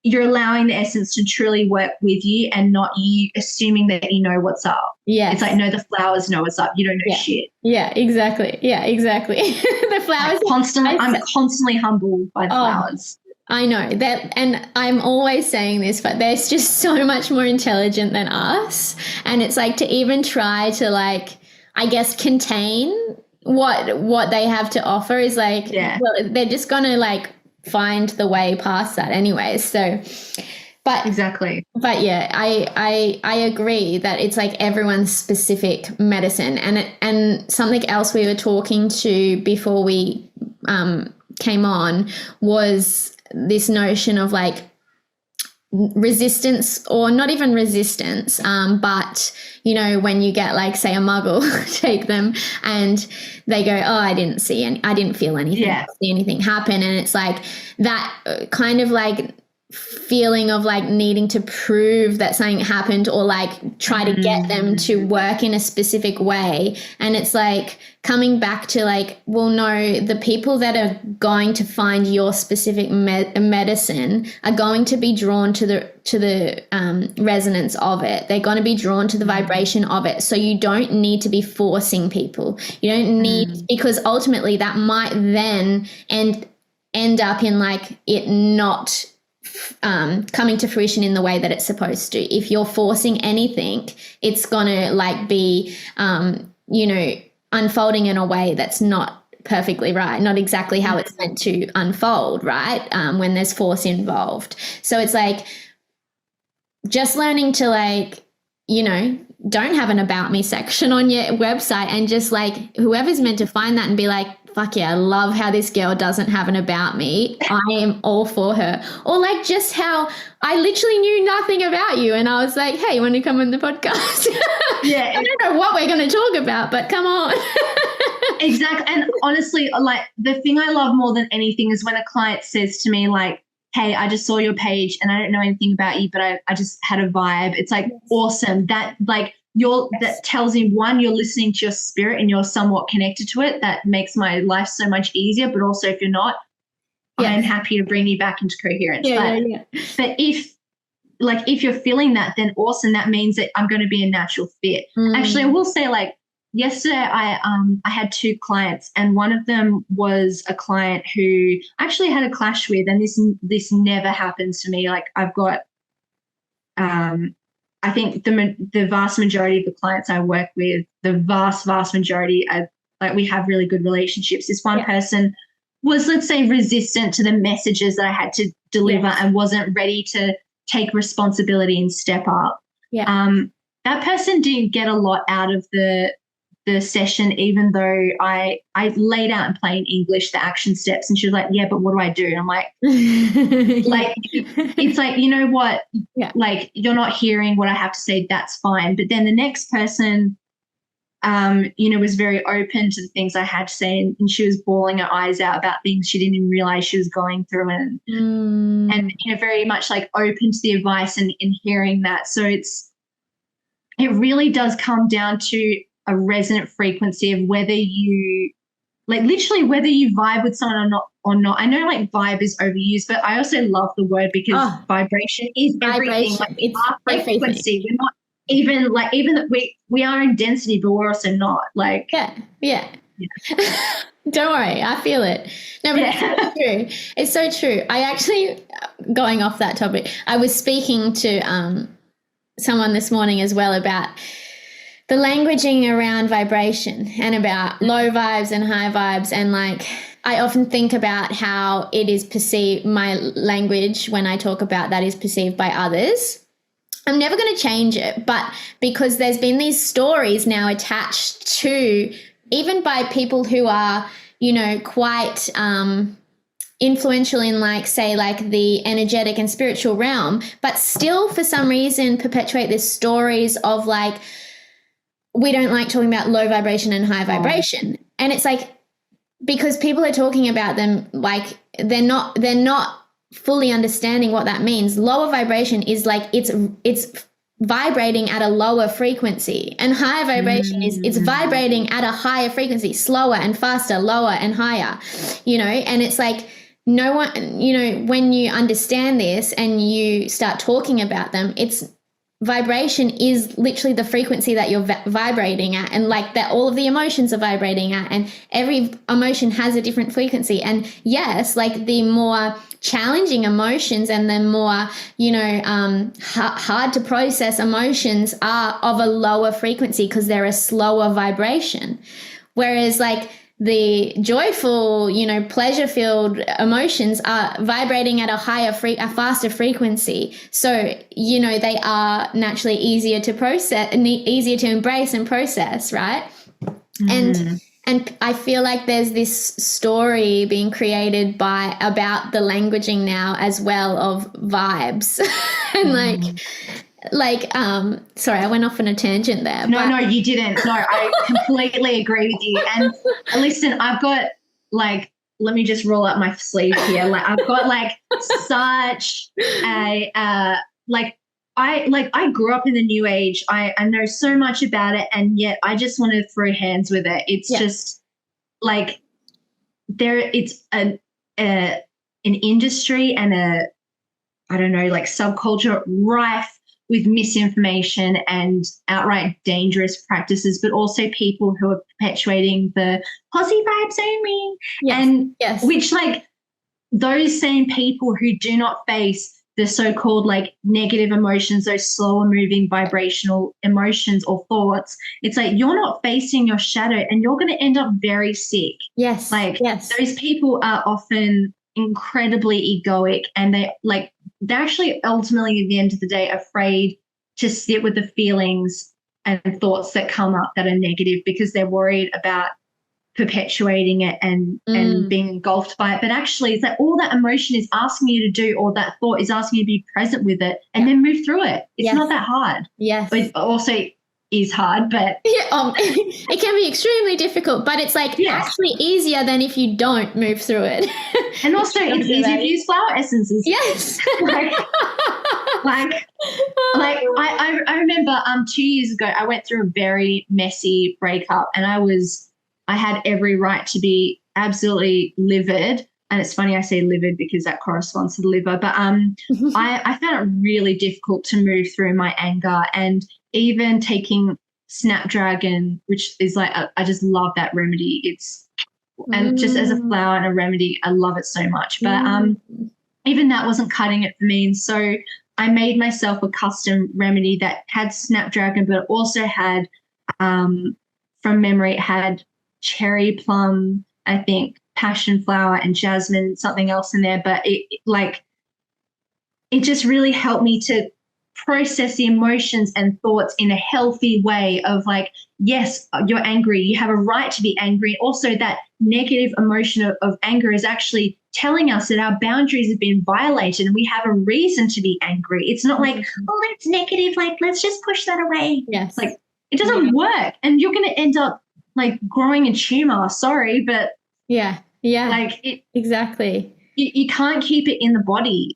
you're allowing the essence to truly work with you and not you assuming that you know what's up. Yeah. It's like, no, the flowers know what's up. You don't know shit. Yeah, exactly. Yeah, exactly. The flowers. I'm constantly humbled by the flowers. I know that, and I'm always saying this, but they're just so much more intelligent than us. And it's like to even try to, like, I guess, contain what they have to offer is like, well, they're just gonna like find the way past that anyway. So, but exactly. But yeah, I agree that it's like everyone's specific medicine, and something else we were talking to before we came on was this notion of like resistance, or not even resistance, but you know, when you get like, say, a muggle take them and they go, oh, I didn't feel anything, see anything happen, and it's like that kind of like feeling of like needing to prove that something happened, or like try to get them to work in a specific way. And it's like coming back to like, well, no, the people that are going to find your specific medicine are going to be drawn to the resonance of it. They're going to be drawn to the vibration of it. So you don't need to be forcing people. You don't need, because ultimately that might then end up in like it not coming to fruition in the way that it's supposed to. If you're forcing anything, it's gonna like be you know, unfolding in a way that's not perfectly right, not exactly how it's meant to unfold, right? When there's force involved. So it's like just learning to like, you know, don't have an about me section on your website, and just like whoever's meant to find that and be like, fuck yeah, I love how this girl doesn't have an about me. I am all for her. Or like just how I literally knew nothing about you and I was like, hey, you want to come on the podcast? Yeah. I don't know what we're going to talk about, but come on. Exactly. And honestly, like the thing I love more than anything is when a client says to me like, hey, I just saw your page and I don't know anything about you, but I just had a vibe. It's like awesome. That like that tells me, one, you're listening to your spirit and you're somewhat connected to it. That makes my life so much easier. But also if you're not, I'm happy to bring you back into coherence. But if you're feeling that, then awesome. That means that I'm going to be a natural fit. Actually, I will say like yesterday I had two clients, and one of them was a client who I actually had a clash with, and this never happens to me. Like I've got I think the vast majority of the clients I work with, the vast majority, we have really good relationships. This one person was, let's say, resistant to the messages that I had to deliver and wasn't ready to take responsibility and step up. That person didn't get a lot out of the session, even though I laid out in plain English the action steps, and she was like, yeah, but what do I do? And I'm like, like, it's like, you know what, like you're not hearing what I have to say, that's fine. But then the next person, you know, was very open to the things I had to say, and she was bawling her eyes out about things she didn't even realize she was going through, and you know, very much like open to the advice and hearing that. So it really does come down to a resonant frequency of whether you like literally whether you vibe with someone or not. I know like vibe is overused, but I also love the word because vibration is everything. Like it's our frequency. We're not even that we are in density, but we're also not like yeah. Don't worry, I feel it. No, but it's so true. It's so true. I actually, going off that topic, I was speaking to someone this morning as well about the languaging around vibration and about low vibes and high vibes. And like, I often think about how it is perceived, my language when I talk about that is perceived by others. I'm never going to change it, but because there's been these stories now attached to, even by people who are, you know, quite influential in like, say, like the energetic and spiritual realm, but still for some reason perpetuate these stories of like, we don't like talking about low vibration and high vibration. And it's like, because people are talking about them like they're not fully understanding what that means. Lower vibration is like it's vibrating at a lower frequency, and higher vibration is it's vibrating at a higher frequency, slower and faster, lower and higher, you know. And it's like no one, you know, when you understand this and you start talking about them, it's vibration is literally the frequency that you're vibrating at, and like that all of the emotions are vibrating at, and every emotion has a different frequency. And yes, like the more challenging emotions and the more, you know, hard to process emotions are of a lower frequency because they're a slower vibration. Whereas like the joyful, you know, pleasure-filled emotions are vibrating at a a faster frequency. So, you know, they are naturally easier to process and easier to embrace and process, right? And I feel like there's this story being created about the languaging now as well of vibes. And sorry, I went off on a tangent there. No, you didn't. No, I completely agree with you. And listen, I've got like, let me just roll up my sleeve here. Like I've got like such a I grew up in the new age. I know so much about it, and yet I just want to throw hands with it. It's just like it's an industry and I don't know, like subculture rife with misinformation and outright dangerous practices, but also people who are perpetuating the positive vibes only. Which like those same people who do not face the so-called like negative emotions, those slower moving vibrational emotions or thoughts, it's like you're not facing your shadow and you're going to end up very sick. Yes. Those people are often incredibly egoic, and they're actually ultimately at the end of the day afraid to sit with the feelings and thoughts that come up that are negative because they're worried about perpetuating it and being engulfed by it. But actually it's like all that emotion is asking you to do, or that thought is asking you to be present with it and then move through it. It's not that hard. Yes. But it also is hard, but it can be extremely difficult, but it's like actually easier than if you don't move through it. And also it's easier to use flower essences. Yes. I remember 2 years ago I went through a very messy breakup, and I had every right to be absolutely livid. And it's funny I say livid because that corresponds to the liver. But I found it really difficult to move through my anger, and even taking Snapdragon, which is like I just love that remedy. And just as a flower and a remedy, I love it so much. But even that wasn't cutting it for me. And so I made myself a custom remedy that had Snapdragon, but it also had, from memory, it had cherry plum, I think, passion flower and jasmine, something else in there. But it just really helped me to process the emotions and thoughts in a healthy way of like, yes, you're angry. You have a right to be angry. Also, that negative emotion of anger is actually telling us that our boundaries have been violated and we have a reason to be angry. It's not like, oh, that's negative. Like, let's just push that away. Yes. Like, it doesn't work. And you're going to end up like growing a tumor. Sorry, but exactly. You can't keep it in the body.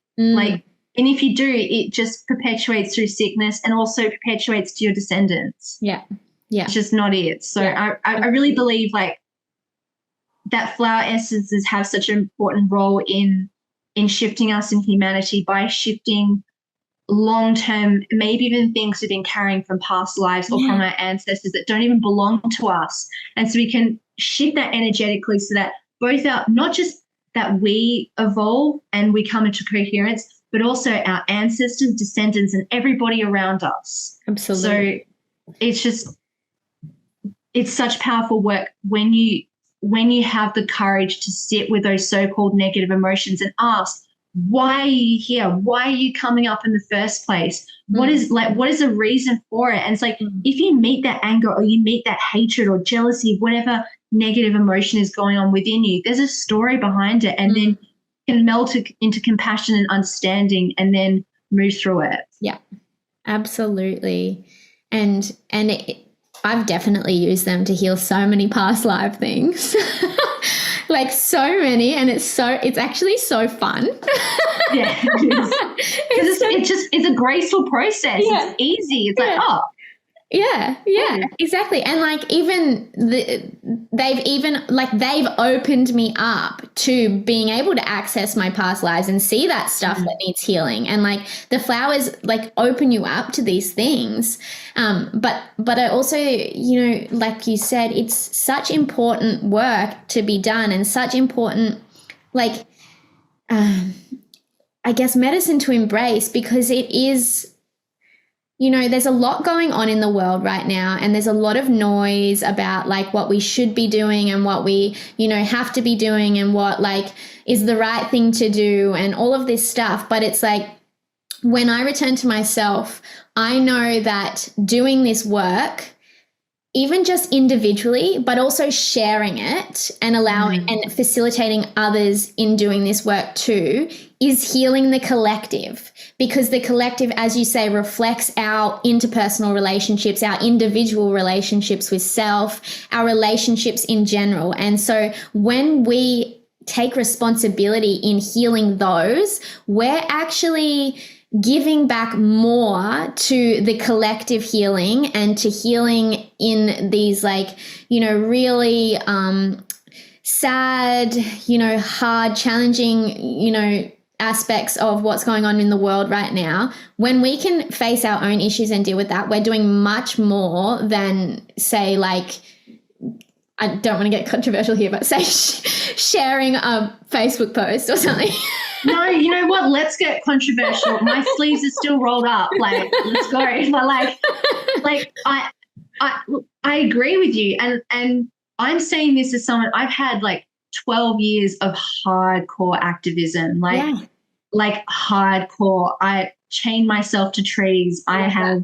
And if you do, it just perpetuates through sickness and also perpetuates to your descendants. Yeah. It's just not it. So I really believe like that flower essences have such an important role in shifting us in humanity by shifting long-term, maybe even things we've been carrying from past lives or from our ancestors that don't even belong to us. And so we can shift that energetically so that both not just that we evolve and we come into coherence, but also our ancestors, descendants, and everybody around us. Absolutely. So it's such powerful work when you have the courage to sit with those so-called negative emotions and ask, why are you here? Why are you coming up in the first place? What is the reason for it? And it's like, if you meet that anger or you meet that hatred or jealousy, whatever negative emotion is going on within you, there's a story behind it, and then can melt it into compassion and understanding and then move through it. Yeah, absolutely. And I've definitely used them to heal so many past life things. Like so many, and it's actually so fun. Yeah, it is. It's a graceful process. It's easy. It's like, Yeah, exactly. And like even they've opened me up to being able to access my past lives and see that stuff that needs healing. And like the flowers like open you up to these things. But I also, like you said, it's such important work to be done and such important like I guess medicine to embrace, because it is, there's a lot going on in the world right now, and there's a lot of noise about like what we should be doing and what we, have to be doing and what like is the right thing to do and all of this stuff. But it's like when I return to myself, I know that doing this work, even just individually, but also sharing it and allowing and facilitating others in doing this work too, is healing the collective, because the collective, as you say, reflects our interpersonal relationships, our individual relationships with self, our relationships in general. And so when we take responsibility in healing those, we're actually giving back more to the collective healing and to healing in these like, really sad, hard, challenging, aspects of what's going on in the world right now. When we can face our own issues and deal with that, we're doing much more than, say, like, I don't want to get controversial here, but say sharing a Facebook post or something. No, you know what? Let's get controversial. My sleeves are still rolled up. Like, let's go. But I agree with you, and I'm saying this as someone, I've had like 12 years of hardcore activism, like hardcore. I chained myself to trees. I've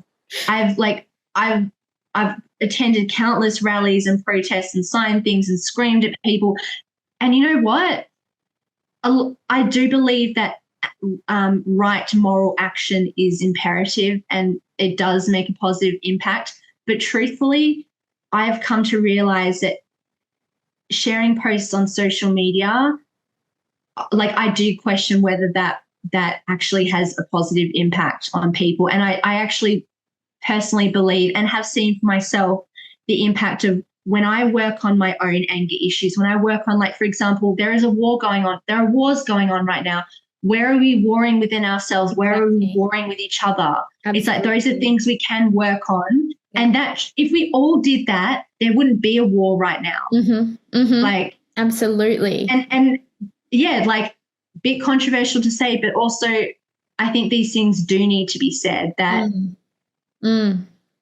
attended countless rallies and protests and signed things and screamed at people. And you know what? I do believe that right to moral action is imperative and it does make a positive impact. But truthfully, I have come to realize that sharing posts on social media, like I do question whether that actually has a positive impact on people. And I actually personally believe and have seen for myself the impact of when I work on my own anger issues, when I work on, like, for example, there is a war going on. There are wars going on right now. Where are we warring within ourselves? Where are we warring with each other? Absolutely. It's like those are things we can work on. Yeah. And that if we all did that, there wouldn't be a war right now. Like, absolutely. And yeah, like, bit controversial to say, but also I think these things do need to be said, that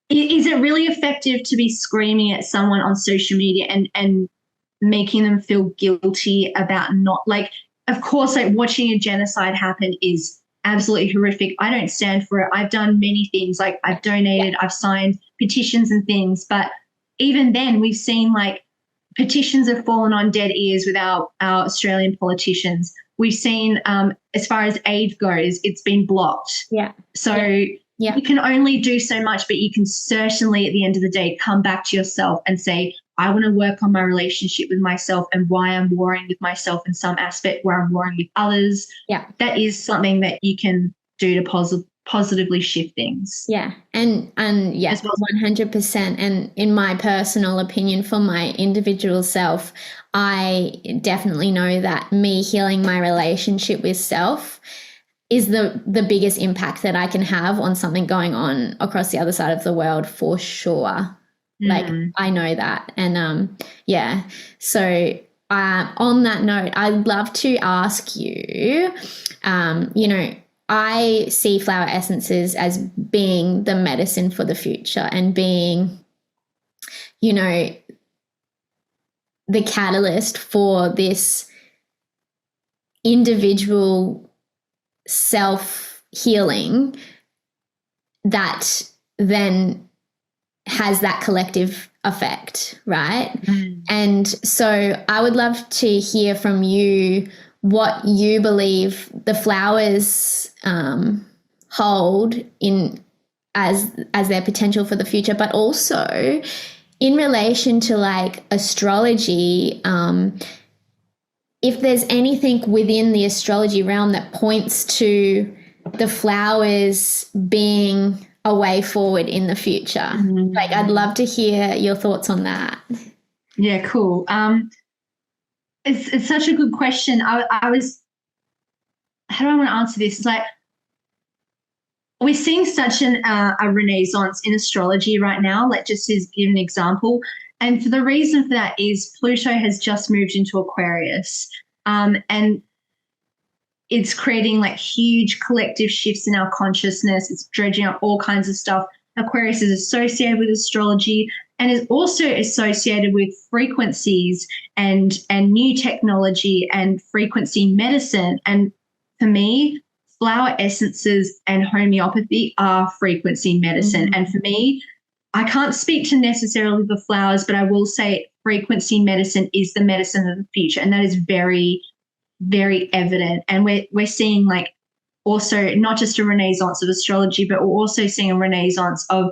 is it really effective to be screaming at someone on social media and making them feel guilty about not, like, of course, like, watching a genocide happen is absolutely horrific. I don't stand for it. I've done many things, like I've donated, I've signed petitions and things, but even then we've seen like petitions have fallen on dead ears with our Australian politicians. We've seen as far as aid goes, it's been blocked. Yeah. So you can only do so much, but you can certainly at the end of the day come back to yourself and say, I want to work on my relationship with myself and why I'm warring with myself in some aspect, where I'm warring with others. Yeah. That is something that you can do to positively shift things. Yeah. And yes, 100%. And in my personal opinion, for my individual self, I definitely know that me healing my relationship with self is the biggest impact that I can have on something going on across the other side of the world, for sure. Like, I know that. And so on that note, I'd love to ask you, I see flower essences as being the medicine for the future and being, the catalyst for this individual self-healing that then has that collective effect, right? And so I would love to hear from you what you believe the flowers hold in as their potential for the future, but also in relation to like astrology, if there's anything within the astrology realm that points to the flowers being a way forward in the future? Like, I'd love to hear your thoughts on that. Yeah, cool. It's such a good question. I was, how do I want to answer this? It's like, we're seeing such a renaissance in astrology right now. Let's just give an example. And for the reason for that is Pluto has just moved into Aquarius. And it's creating like huge collective shifts in our consciousness. It's dredging up all kinds of stuff. Aquarius is associated with astrology and is also associated with frequencies and new technology and frequency medicine. And for me, flower essences and homeopathy are frequency medicine. And for me, I can't speak to necessarily the flowers, but I will say frequency medicine is the medicine of the future. And that is very, very evident. And we're seeing like also not just a renaissance of astrology, but we're also seeing a renaissance of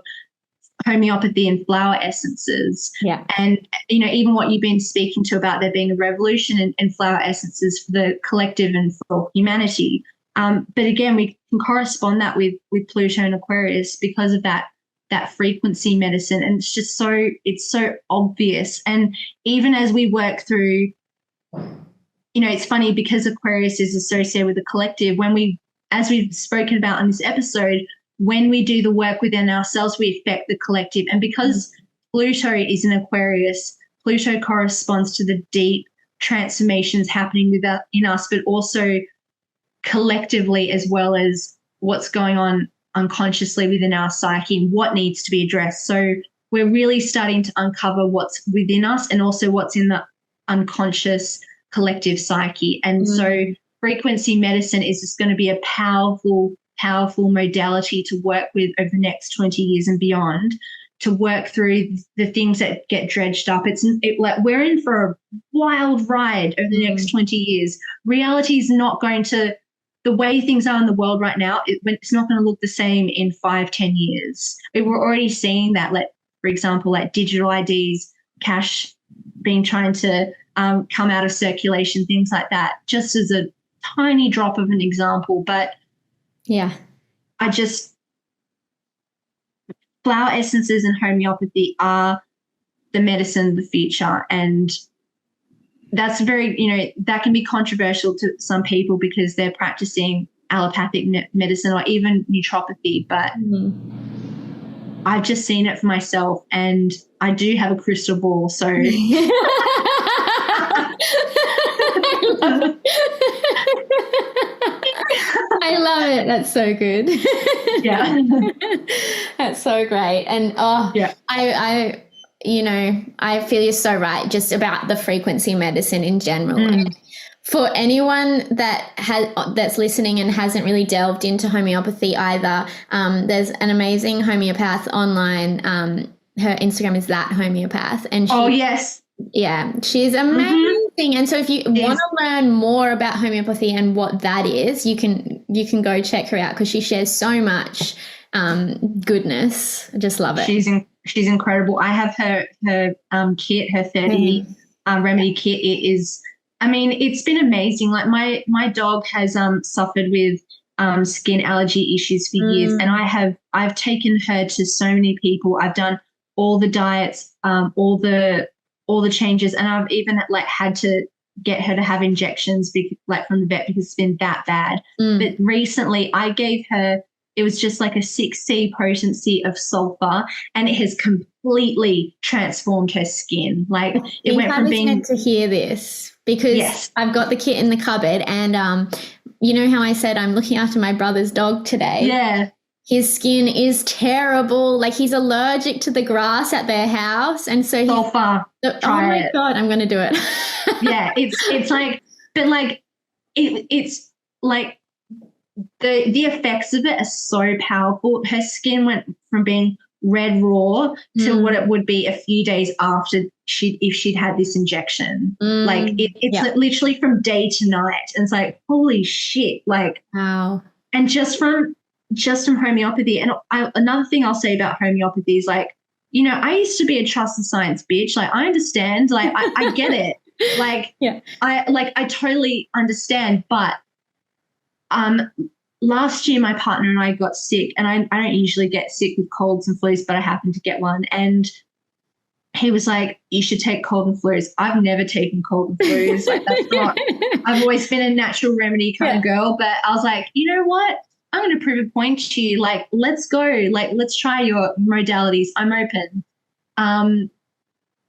homeopathy and flower essences. Yeah. And, you know, even what you've been speaking to about there being a revolution in flower essences for the collective and for humanity. But again, we can correspond that with Pluto and Aquarius because of that frequency medicine. And it's so obvious. And even as we work through, you know, it's funny because Aquarius is associated with the collective. As we've spoken about in this episode, when we do the work within ourselves, we affect the collective. And because Pluto is in Aquarius, Pluto corresponds to the deep transformations happening in us, but also collectively, as well as what's going on unconsciously within our psyche and what needs to be addressed. So we're really starting to uncover what's within us and also what's in the unconscious collective psyche. And so frequency medicine is just going to be a powerful modality to work with over the next 20 years and beyond, to work through the things that get dredged up. Like we're in for a wild ride over the next 20 years. Reality is not going to, the way things are in the world right now, it's not going to look the same in 5-10 years. We're already seeing that, like, for example, like digital IDs, cash being trying to come out of circulation, things like that, just as a tiny drop of an example. But yeah, flower essences and homeopathy are the medicine of the future. And that's very, you know, that can be controversial to some people because they're practicing allopathic medicine or even naturopathy. But I've just seen it for myself, and I do have a crystal ball. So I love it. That's so good. Yeah. That's so great. And I you know, I feel you're so right just about the frequency medicine in general. And for anyone that's listening and hasn't really delved into homeopathy either, there's an amazing homeopath online. Her Instagram is that homeopath. And yes. Yeah, she's amazing. And so if you want to learn more about homeopathy and what that is, you can go check her out because she shares so much goodness. I just love it. She's incredible. I have her kit, her 30 remedy kit. It is, I mean, it's been amazing. Like my dog has suffered with skin allergy issues for years, and I've taken her to so many people. I've done all the diets, all the changes, and I've even like had to get her to have injections like from the vet because it's been that bad. But recently I gave her, it was just like a 6C potency of sulfur, and it has completely transformed her skin. Like it went from being meant to hear this because I've got the kit in the cupboard, and you know how I said I'm looking after my brother's dog today? Yeah. His skin is terrible. Like he's allergic to the grass at their house, and so sulfur. Oh my God, I'm going to do it. Yeah, it's like, but like it's like the effects of it are so powerful. Her skin went from being red raw to what it would be a few days after if she'd had this injection. Like it's literally from day to night. And it's like, holy shit. Like, wow. And just from homeopathy. And another thing I'll say about homeopathy is like, you know, I used to be a trust the science bitch. Like I understand, like I get it. Like, I totally understand, but last year my partner and I got sick, and I don't usually get sick with colds and flus, but I happened to get one. And he was like, you should take cold and flus. I've never taken cold and flus. Like, that's not, I've always been a natural remedy kind of girl. But I was like, you know what? I'm going to prove a point to you. Like, let's go. Like, let's try your modalities. I'm open.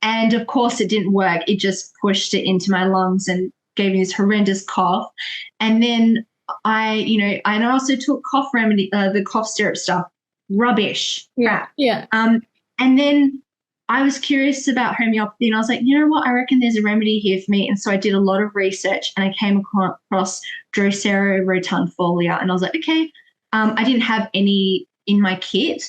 And of course it didn't work. It just pushed it into my lungs and gave me this horrendous cough. And then I also took cough remedy, the cough syrup stuff, rubbish. Crap. Yeah. And then I was curious about homeopathy, and I was like, you know what? I reckon there's a remedy here for me. And so I did a lot of research, and I came across Drosera rotundifolia, and I was like, okay. I didn't have any in my kit,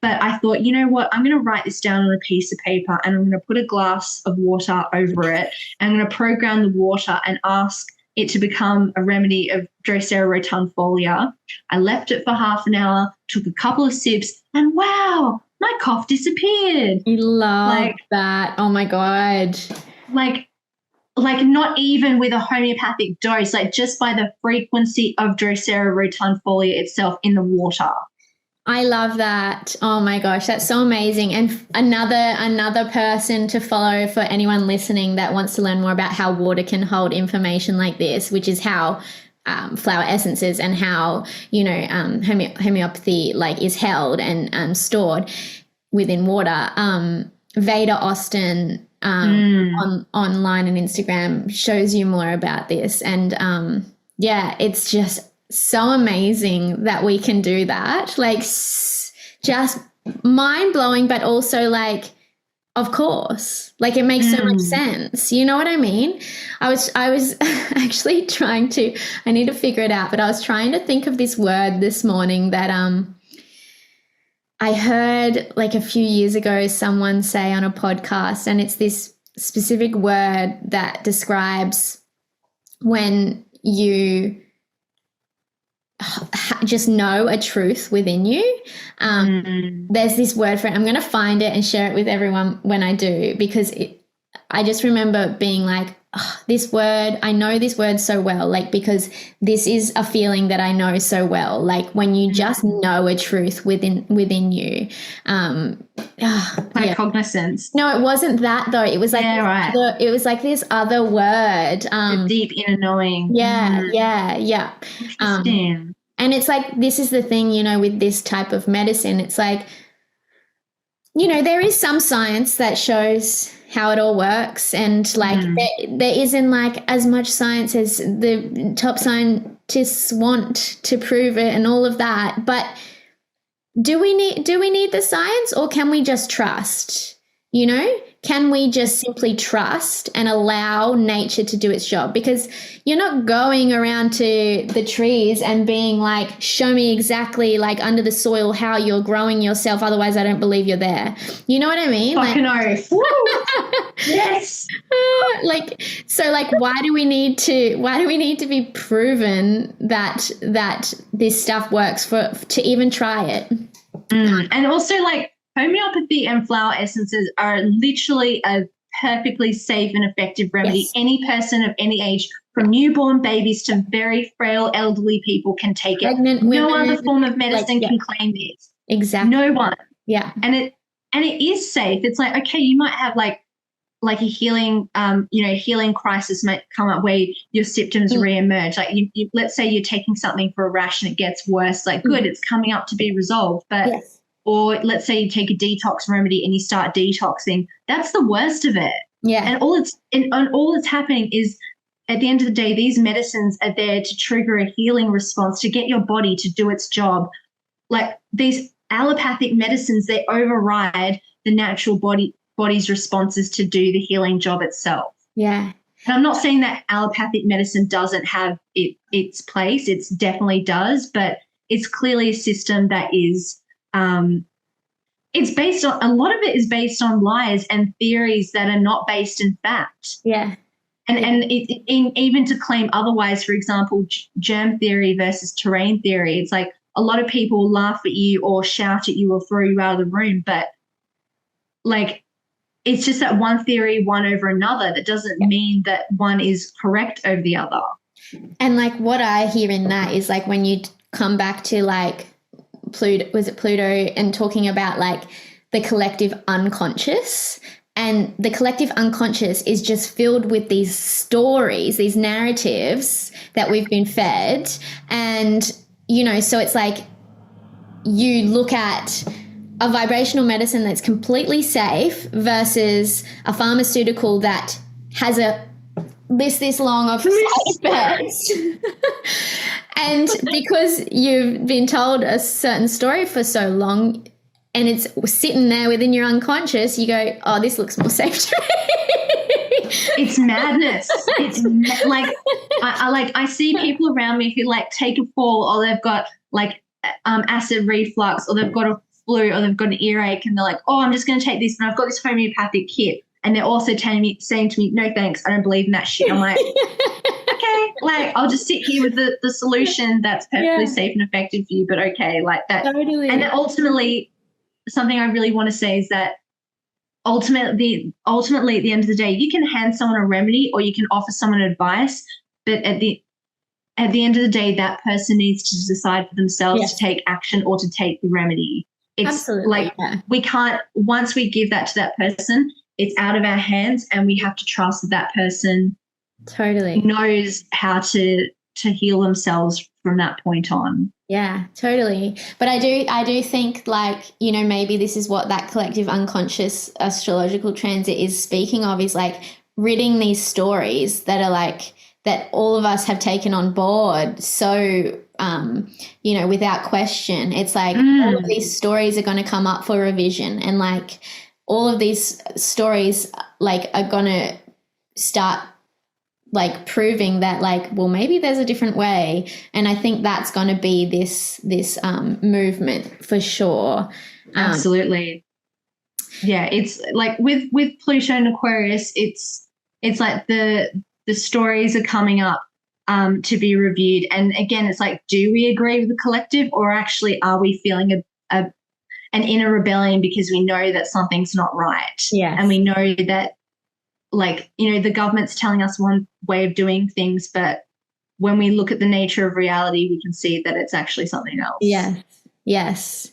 but I thought, you know what? I'm going to write this down on a piece of paper, and I'm going to put a glass of water over it, and I'm going to program the water and ask it to become a remedy of Drosera rotundifolia. I left it for half an hour, took a couple of sips, and wow, my cough disappeared. You love that. Oh my God. Like not even with a homeopathic dose, like just by the frequency of Drosera rotundifolia itself in the water. I love that. Oh my gosh, that's so amazing. And another person to follow for anyone listening that wants to learn more about how water can hold information like this, which is how flower essences and how, homeopathy like is held and stored within water. Veda Austin online and Instagram shows you more about this. And it's just so amazing that we can do that. Like, just mind blowing, but also like, of course, like it makes so much sense. You know what I mean? I was actually I need to figure it out, but I was trying to think of this word this morning that I heard like a few years ago someone say on a podcast, and it's this specific word that describes when you just know a truth within you. There's this word for it. I'm going to find it and share it with everyone when I do, because I just remember being like, this word, I know this word so well, like, because this is a feeling that I know so well, like when you just know a truth within you. Cognizance. No, it wasn't that though. It was like it was like this other word. The deep inner knowing. Yeah. Interesting. And it's like, this is the thing, with this type of medicine, it's like, there is some science that shows how it all works, and like there isn't like as much science as the top scientists want to prove it and all of that. But do we need the science, or can we just trust? Can we just simply trust and allow nature to do its job? Because you're not going around to the trees and being like, show me exactly like under the soil how you're growing yourself. Otherwise, I don't believe you're there. You know what I mean? Fucking oath. Yes. Why do we need to be proven that this stuff works to even try it? And also, like, homeopathy and flower essences are literally a perfectly safe and effective remedy. Yes. Any person of any age, from newborn babies to very frail elderly people, can take it. Pregnant women, no other form of medicine can claim it. Exactly. No one. Yeah. And it is safe. It's like, okay, you might have like a healing, healing crisis might come up where your symptoms reemerge. Like you, let's say you're taking something for a rash and it gets worse. Like, good, it's coming up to be resolved, but. Yes. Or let's say you take a detox remedy and you start detoxing. That's the worst of it. Yeah. And all that's happening is, at the end of the day, these medicines are there to trigger a healing response, to get your body to do its job. Like, these allopathic medicines, they override the natural body's responses to do the healing job itself. Yeah. And I'm not saying that allopathic medicine doesn't have its place. It definitely does, but it's clearly a system that is it's based on, a lot of it is based on lies and theories that are not based in fact. Yeah. And even to claim otherwise, for example, germ theory versus terrain theory, it's like a lot of people laugh at you or shout at you or throw you out of the room, but like, it's just that one theory won over another. That doesn't mean that one is correct over the other. And like, what I hear in that is like, when you come back to like Pluto, was it Pluto, and talking about like the collective unconscious. And the collective unconscious is just filled with these stories, these narratives that we've been fed. And, you know, so it's like you look at a vibrational medicine that's completely safe versus a pharmaceutical that has a this long of side effects. And because you've been told a certain story for so long and it's sitting there within your unconscious, you go, oh, this looks more safe to me. It's madness. I see people around me who like take a fall, or they've got like acid reflux, or they've got a flu, or they've got an earache, and they're like, oh, I'm just going to take this, and I've got this homeopathic kit. And they're also saying to me, no, thanks, I don't believe in that shit. I'm like, okay, like I'll just sit here with the solution that's perfectly safe and effective for you, but okay, like that. Totally. And ultimately, something I really want to say is that ultimately, at the end of the day, you can hand someone a remedy or you can offer someone advice, but at the end of the day, that person needs to decide for themselves to take action or to take the remedy. It's absolutely, we can't, once we give that to that person, it's out of our hands, and we have to trust that that person totally knows how to heal themselves from that point on. Yeah, totally. But I do think, like, you know, maybe this is what that collective unconscious astrological transit is speaking of, is like ridding these stories that are like, that all of us have taken on board. So, you know, without question, it's like all of these stories are going to come up for revision, and like all of these stories like are going to start like proving that, like, well, maybe there's a different way. And I think that's going to be this movement for sure. Absolutely. Yeah, it's like with Pluto and Aquarius, it's like the stories are coming up to be reviewed. And again, it's like, do we agree with the collective, or actually are we feeling an inner rebellion because we know that something's not right? Yes. And we know that, like, you know, the government's telling us one way of doing things, but when we look at the nature of reality, we can see that it's actually something else. Yes.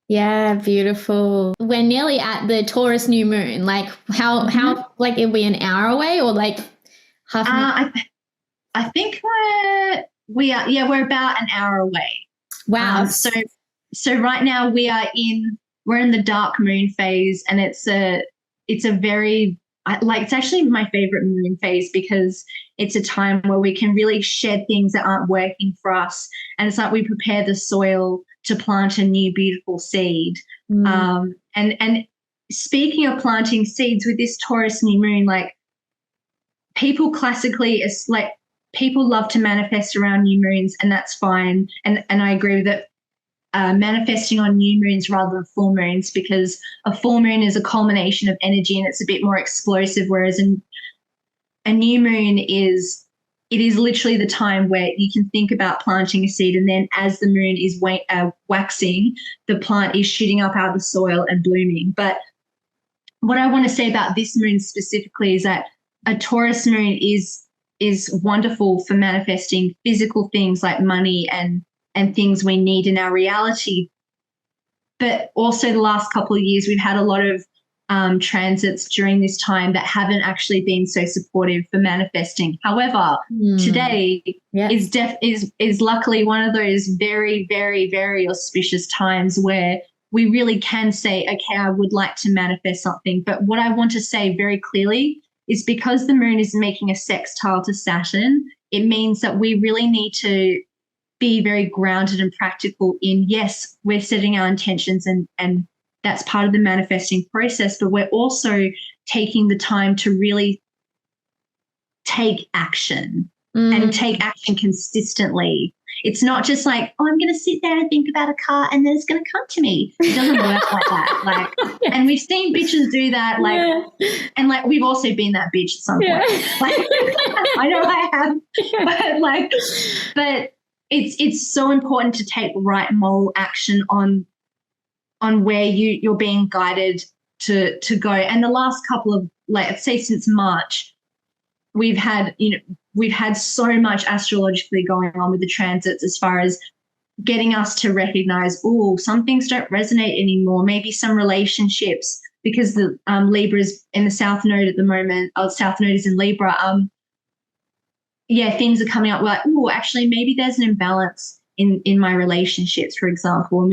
Yeah, beautiful. We're nearly at the Taurus new moon. Like how like, are we an hour away or like half an hour? I think we're about an hour away. Wow. So right now we're in the dark moon phase, and it's a very, it's actually my favorite moon phase, because it's a time where we can really shed things that aren't working for us, and it's like we prepare the soil to plant a new beautiful seed. And speaking of planting seeds, with this Taurus new moon, like, people classically, it's like people love to manifest around new moons, and that's fine. And I agree with it. Manifesting on new moons rather than full moons, because a full moon is a culmination of energy and it's a bit more explosive, whereas a new moon is literally the time where you can think about planting a seed, and then as the moon is waxing, the plant is shooting up out of the soil and blooming. But what I want to say about this moon specifically is that a Taurus moon is wonderful for manifesting physical things like money and things we need in our reality. But also the last couple of years, we've had a lot of transits during this time that haven't actually been so supportive for manifesting. However, today is luckily one of those very, very, very auspicious times where we really can say, okay, I would like to manifest something. But what I want to say very clearly is, because the moon is making a sextile to Saturn, it means that we really need to be very grounded and practical in, yes, we're setting our intentions and that's part of the manifesting process, but we're also taking the time to really take action and take action consistently. It's not just like, oh, I'm going to sit there and think about a car and then it's going to come to me. It doesn't work like that. Like, and we've seen bitches do that. Like, and like, we've also been that bitch at some point. Like, I know I have, but it's so important to take right moral action on where you're being guided to go. And the last couple of, like, let's say since March, we've had, you know, we've had so much astrologically going on with the transits as far as getting us to recognize, oh, some things don't resonate anymore. Maybe some relationships, because the Libra is in the South Node at the moment. South Node is in Libra. Things are coming up. We're like, oh, actually, maybe there's an imbalance in my relationships, for example.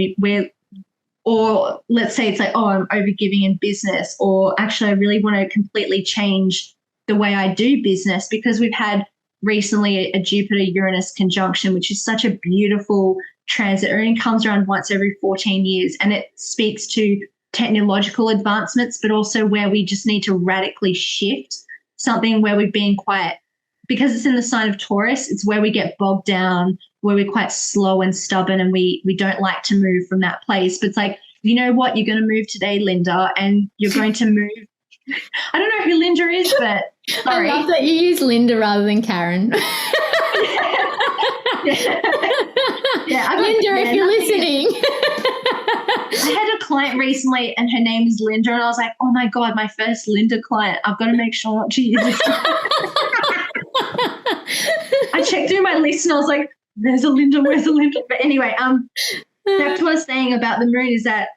Or let's say it's like, oh, I'm overgiving in business, or actually I really want to completely change the way I do business, because we've had recently a Jupiter-Uranus conjunction, which is such a beautiful transit. It only comes around once every 14 years, and it speaks to technological advancements, but also where we just need to radically shift something where we've been quite, because it's in the sign of Taurus, it's where we get bogged down, where we're quite slow and stubborn, and we don't like to move from that place. But it's like, you know what, you're going to move today, Linda, and you're going to move. I don't know who Linda is, but sorry. I love that you use Linda rather than Karen. Linda, if you're listening. I had a client recently and her name is Linda, and I was like, oh my God, my first Linda client. I've got to make sure not to use it. I checked through my list and I was like, there's a Linda, where's a Linda? But anyway, back to what I was saying about the moon is that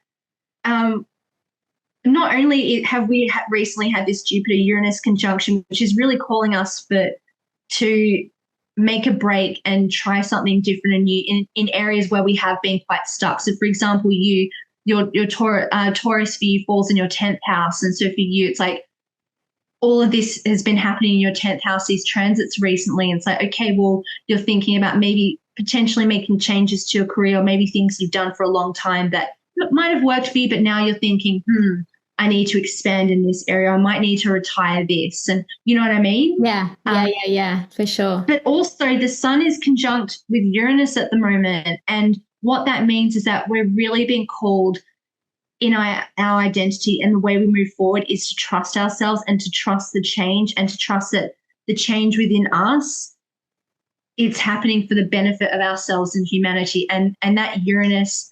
not only have we recently had this Jupiter-Uranus conjunction, which is really calling us to make a break and try something different and new in areas where we have been quite stuck. So, for example, your Taurus for you falls in your 10th house, and so for you, it's like all of this has been happening in your 10th house, these transits recently. And it's like, okay, well, you're thinking about maybe potentially making changes to your career, or maybe things you've done for a long time that might have worked for you, but now you're thinking, I need to expand in this area. I might need to retire this. And you know what I mean? Yeah, for sure. But also the sun is conjunct with Uranus at the moment. And what that means is that we're really being called in our identity, and the way we move forward is to trust ourselves and to trust the change, and to trust that the change within us, it's happening for the benefit of ourselves and humanity. And that Uranus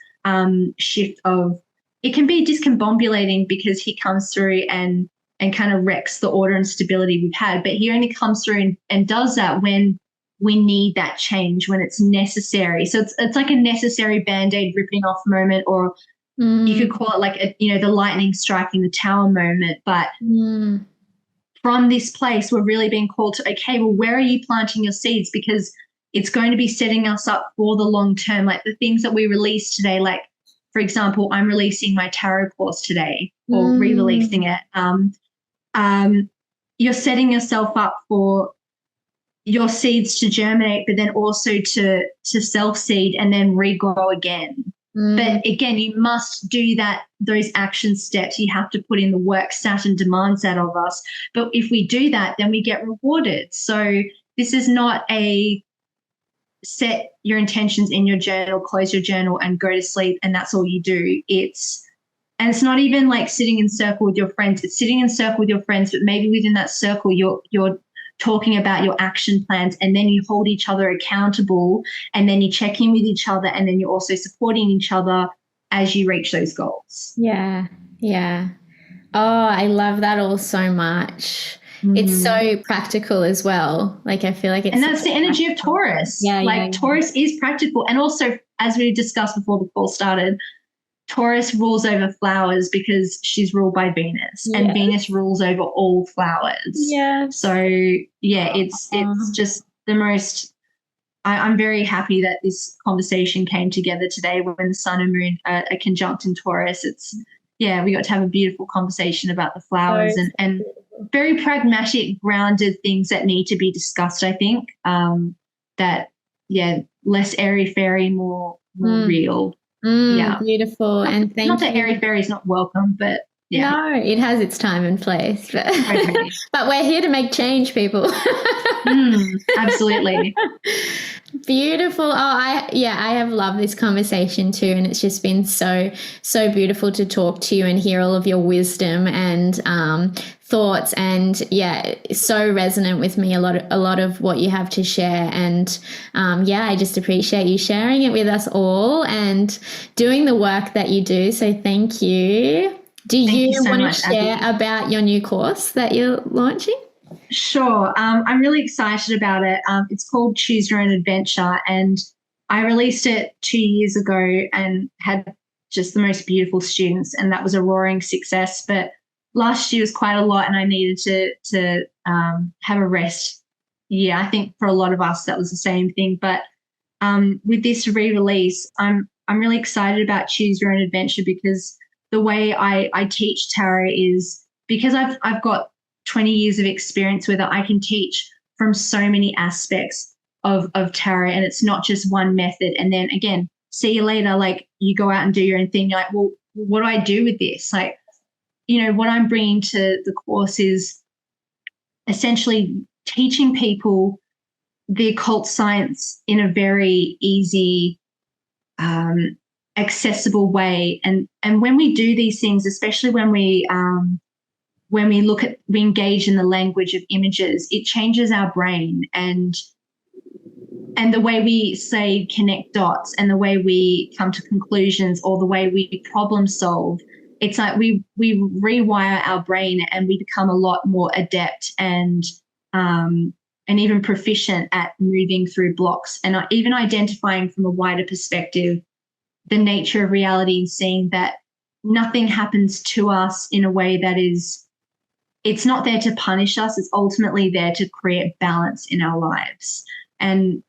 shift of, it can be discombobulating because he comes through and kind of wrecks the order and stability we've had. But he only comes through and does that when we need that change, when it's necessary. So it's like a necessary Band-Aid ripping off moment, or you could call it like the lightning striking the tower moment. But from this place, we're really being called to, okay, well, where are you planting your seeds? Because it's going to be setting us up for the long term. Like the things that we release today, like, for example, I'm releasing my tarot course today, or re-releasing it. You're setting yourself up for your seeds to germinate, but then also to self-seed and then regrow again. But again, you must do those action steps. You have to put in the work. Saturn demands that of us. But if we do that, then we get rewarded. So this is not a set your intentions in your journal, close your journal and go to sleep, and that's all you do. It's not even like sitting in circle with your friends. It's sitting in circle with your friends, but maybe within that circle you're talking about your action plans, and then you hold each other accountable, and then you check in with each other, and then you're also supporting each other as you reach those goals. Yeah. Oh, I love that all so much. It's so practical as well. Like I feel like it's, and that's the energy of Taurus. Taurus is practical. And also, as we discussed before the call started, Taurus rules over flowers because she's ruled by Venus, and Venus rules over all flowers. Yeah. So it's just the most. I'm very happy that this conversation came together today when the sun and moon are conjunct in Taurus. We got to have a beautiful conversation about the flowers and very pragmatic, grounded things that need to be discussed. I think less airy fairy, more real. Beautiful. And thank you. Not that airy fairy is not welcome, but no, it has its time and place. But, but we're here to make change, people. Absolutely. Beautiful. I have loved this conversation too, and it's just been so beautiful to talk to you and hear all of your wisdom and thoughts, and so resonant with me, a lot of what you have to share, and I just appreciate you sharing it with us all and doing the work that you do. So thank you. Do you want to share about your new course that you're launching? Sure. I'm really excited about it. It's called Choose Your Own Adventure, and I released it 2 years ago and had just the most beautiful students, and that was a roaring success. But last year was quite a lot, and I needed to have a rest. Yeah, I think for a lot of us that was the same thing. But with this re-release, I'm really excited about Choose Your Own Adventure because the way I teach tarot is because I've got 20 years of experience with it, I can teach from so many aspects of tarot, and it's not just one method. And then again, see you later, like you go out and do your own thing. You're like, well, what do I do with this? Like, what I'm bringing to the course is essentially teaching people the occult science in a very easy, accessible way. And when we do these things, especially when we we engage in the language of images, it changes our brain and the way we say connect dots and the way we come to conclusions or the way we problem solve. It's like we rewire our brain and we become a lot more adept and even proficient at moving through blocks and even identifying from a wider perspective the nature of reality and seeing that nothing happens to us in a way that is, it's not there to punish us. It's ultimately there to create balance in our lives. And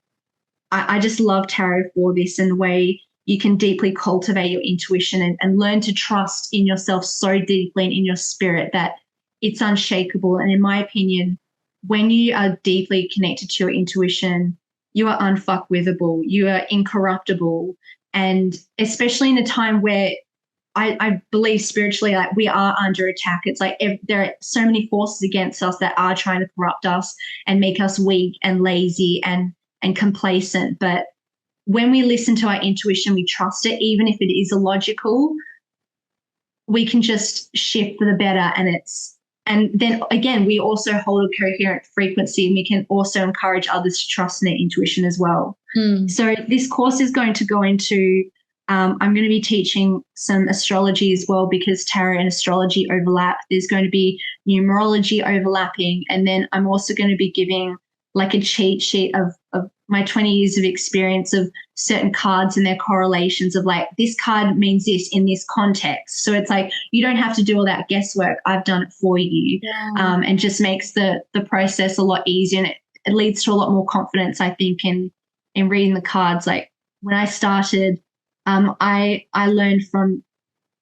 I just love tarot for this and the way you can deeply cultivate your intuition and learn to trust in yourself so deeply and in your spirit that it's unshakable. And in my opinion, when you are deeply connected to your intuition, you are unfuckwithable, you are incorruptible. And especially in a time where I believe spiritually, like we are under attack. It's like there are so many forces against us that are trying to corrupt us and make us weak and lazy and complacent. But when we listen to our intuition, we trust it, even if it is illogical, we can just shift for the better. And then again, we also hold a coherent frequency and we can also encourage others to trust in their intuition as well. So this course is going to go into, I'm going to be teaching some astrology as well because tarot and astrology overlap. There's going to be numerology overlapping. And then I'm also going to be giving like a cheat sheet of my 20 years of experience of certain cards and their correlations of like, this card means this in this context. So it's like, you don't have to do all that guesswork. I've done it for you. And just makes the process a lot easier. And it leads to a lot more confidence, I think, in reading the cards. Like when I started, I learned from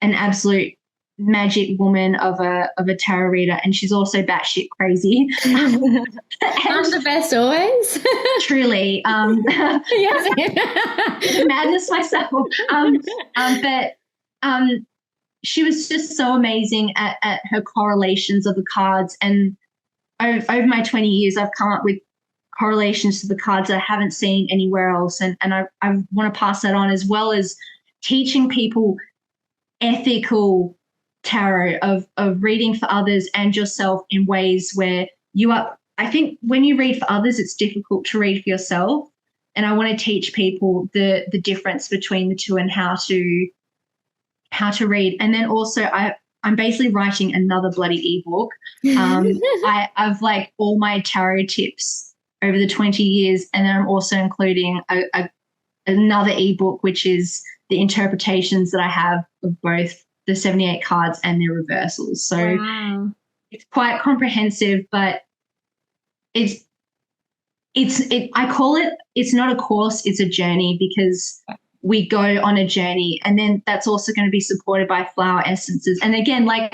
an absolute magic woman of a tarot reader, and she's also batshit crazy. I'm the best always. Truly, madness myself. But she was just so amazing at her correlations of the cards, and over my 20 years, I've come up with correlations to the cards that I haven't seen anywhere else, and I want to pass that on, as well as teaching people ethical tarot of reading for others and yourself in ways where you are. I think when you read for others, it's difficult to read for yourself, and I want to teach people the difference between the two and how to read. And then also I'm basically writing another bloody ebook. I've like all my tarot tips over the 20 years, and then I'm also including another ebook, which is the interpretations that I have of both the 78 cards and their reversals. So It's quite comprehensive, but I call it, it's not a course, it's a journey, because we go on a journey, and then that's also going to be supported by flower essences. And again, like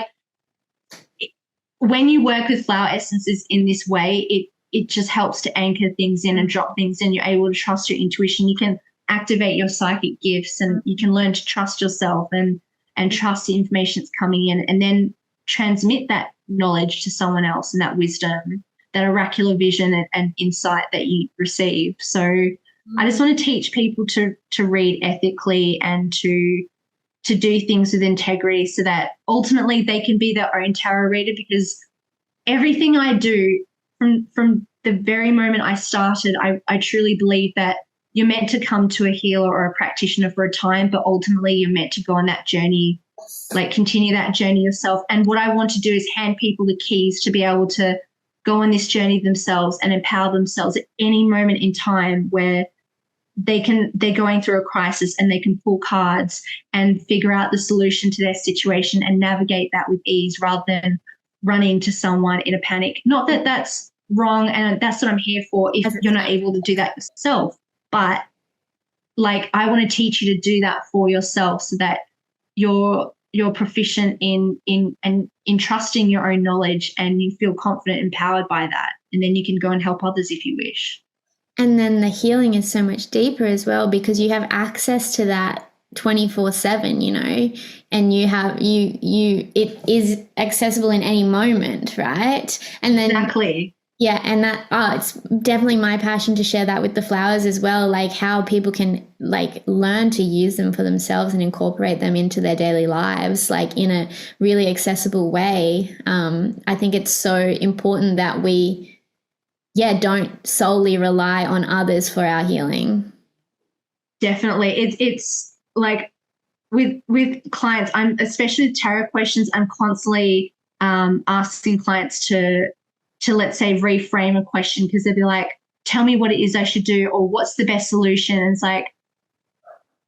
when you work with flower essences in this way, it just helps to anchor things in and drop things in. You're able to trust your intuition. You can activate your psychic gifts, and you can learn to trust yourself and trust the information that's coming in, and then transmit that knowledge to someone else and that wisdom, that oracular vision and insight that you receive. So I just want to teach people to read ethically and to do things with integrity, so that ultimately they can be their own tarot reader, because everything I do from the very moment I started, I truly believe that you're meant to come to a healer or a practitioner for a time, but ultimately you're meant to go on that journey, like continue that journey yourself. And what I want to do is hand people the keys to be able to go on this journey themselves and empower themselves at any moment in time where they're going through a crisis and they can pull cards and figure out the solution to their situation and navigate that with ease rather than running to someone in a panic. Not that that's wrong, and that's what I'm here for if you're not able to do that yourself. But like, I want to teach you to do that for yourself so that you're proficient in trusting your own knowledge and you feel confident, empowered by that. And then you can go and help others if you wish. And then the healing is so much deeper as well, because you have access to that 24/7, you know, and it is accessible in any moment, right? And then exactly. Yeah, and it's definitely my passion to share that with the flowers as well, like how people can like learn to use them for themselves and incorporate them into their daily lives, like in a really accessible way. I think it's so important that we don't solely rely on others for our healing. Definitely. It's like with clients, I'm especially with tarot questions, I'm constantly asking clients to let's say reframe a question, because they'll be like, tell me what it is I should do, or what's the best solution? And it's like,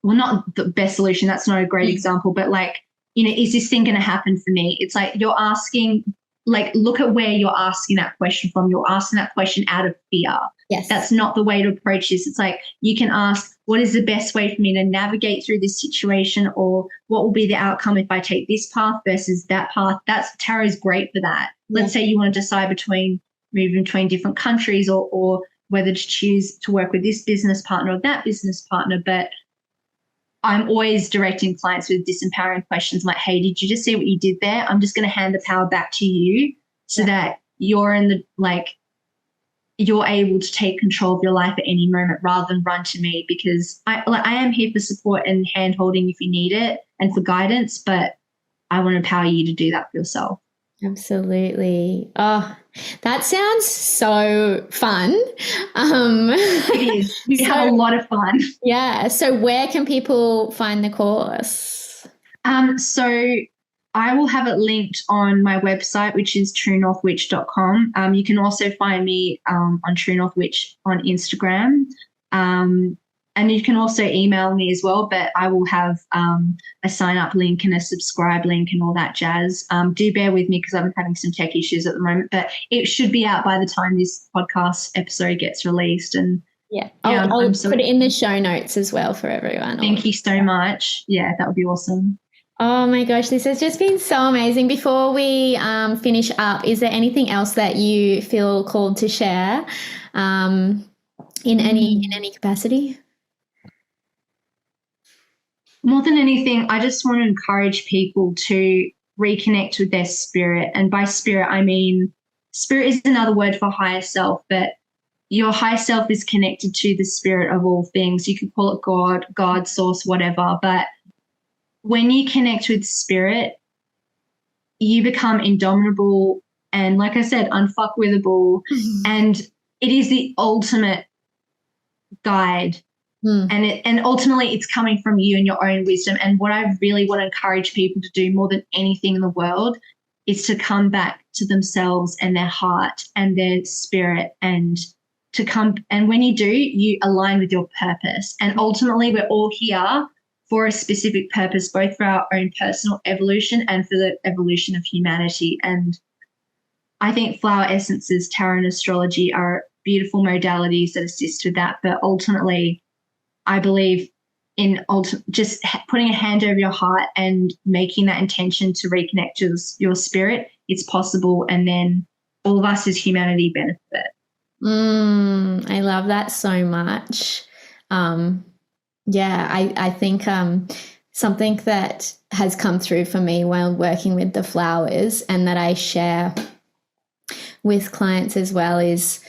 well, not the best solution, that's not a great example, but like, you know, is this thing going to happen for me? It's like you're asking, like, look at where you're asking that question from. You're asking that question out of fear. Yes. That's not the way to approach this. It's like you can ask, what is the best way for me to navigate through this situation, or what will be the outcome if I take this path versus that path? Tarot is great for that. Let's say you want to decide between moving between different countries, or whether to choose to work with this business partner or that business partner. But I'm always directing clients with disempowering questions like, hey, did you just see what you did there? I'm just going to hand the power back to you so that you're you're able to take control of your life at any moment rather than run to me, because I am here for support and hand holding if you need it and for guidance, but I want to empower you to do that for yourself. Absolutely. Oh, that sounds so fun. It is. We have a lot of fun. Yeah. So where can people find the course? So I will have it linked on my website, which is truenorthwitch.com. You can also find me on True North Witch on Instagram. And you can also email me as well, but I will have a sign-up link and a subscribe link and all that jazz. Do bear with me because I'm having some tech issues at the moment, but it should be out by the time this podcast episode gets released. And I'll put it in the show notes as well for everyone. Thank you so much. Yeah, that would be awesome. Oh my gosh, this has just been so amazing. Before we finish up, is there anything else that you feel called to share in any capacity? More than anything, I just want to encourage people to reconnect with their spirit. And by spirit, I mean, spirit is another word for higher self, but your higher self is connected to the spirit of all things. You could call it God, source, whatever. But when you connect with spirit, you become indomitable and, like I said, unfuckwithable. And it is the ultimate guide. And ultimately it's coming from you and your own wisdom. And what I really want to encourage people to do more than anything in the world is to come back to themselves and their heart and their spirit, and when you do, you align with your purpose. And ultimately we're all here for a specific purpose, both for our own personal evolution and for the evolution of humanity. And I think flower essences, tarot and astrology are beautiful modalities that assist with that. But ultimately, I believe in just putting a hand over your heart and making that intention to reconnect to your spirit. It's possible, and then all of us as humanity benefit. I love that so much. I think something that has come through for me while working with the flowers, and that I share with clients as well, is,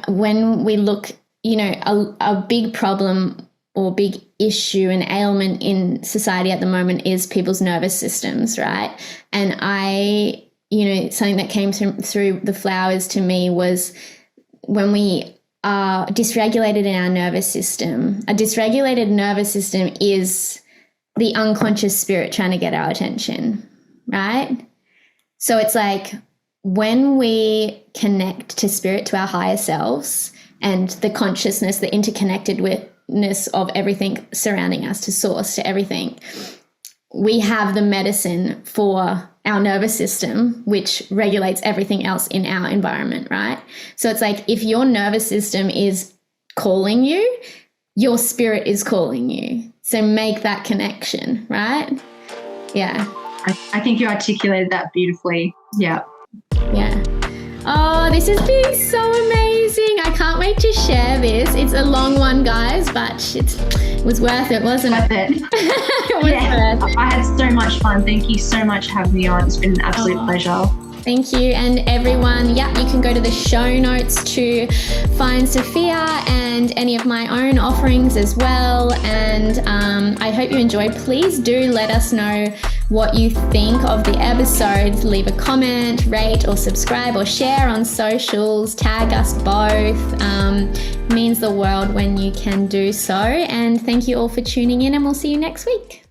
when we look, a big problem or big issue and ailment in society at the moment is people's nervous systems, right? And something that came through the flowers to me was when we are dysregulated in our nervous system. A dysregulated nervous system is the unconscious spirit trying to get our attention, right? So it's like when we connect to spirit, to our higher selves, and the consciousness, the interconnectedness of everything surrounding us, to source, to everything, we have the medicine for our nervous system, which regulates everything else in our environment, right? So it's like if your nervous system is calling you, your spirit is calling you. So make that connection, right? Yeah. I think you articulated that beautifully. Yeah. Yeah. Oh, this has been so amazing. I can't wait to share this. It's a long one, guys, but it was worth it, wasn't it? Worth it. It was worth it. I had so much fun. Thank you so much for having me on. It's been an absolute pleasure. Thank you. And everyone, you can go to the show notes to find Sophia and any of my own offerings as well. And I hope you enjoyed. Please do let us know what you think of the episodes. Leave a comment, rate or subscribe or share on socials. Tag us both. Means the world when you can do so. And thank you all for tuning in, and we'll see you next week.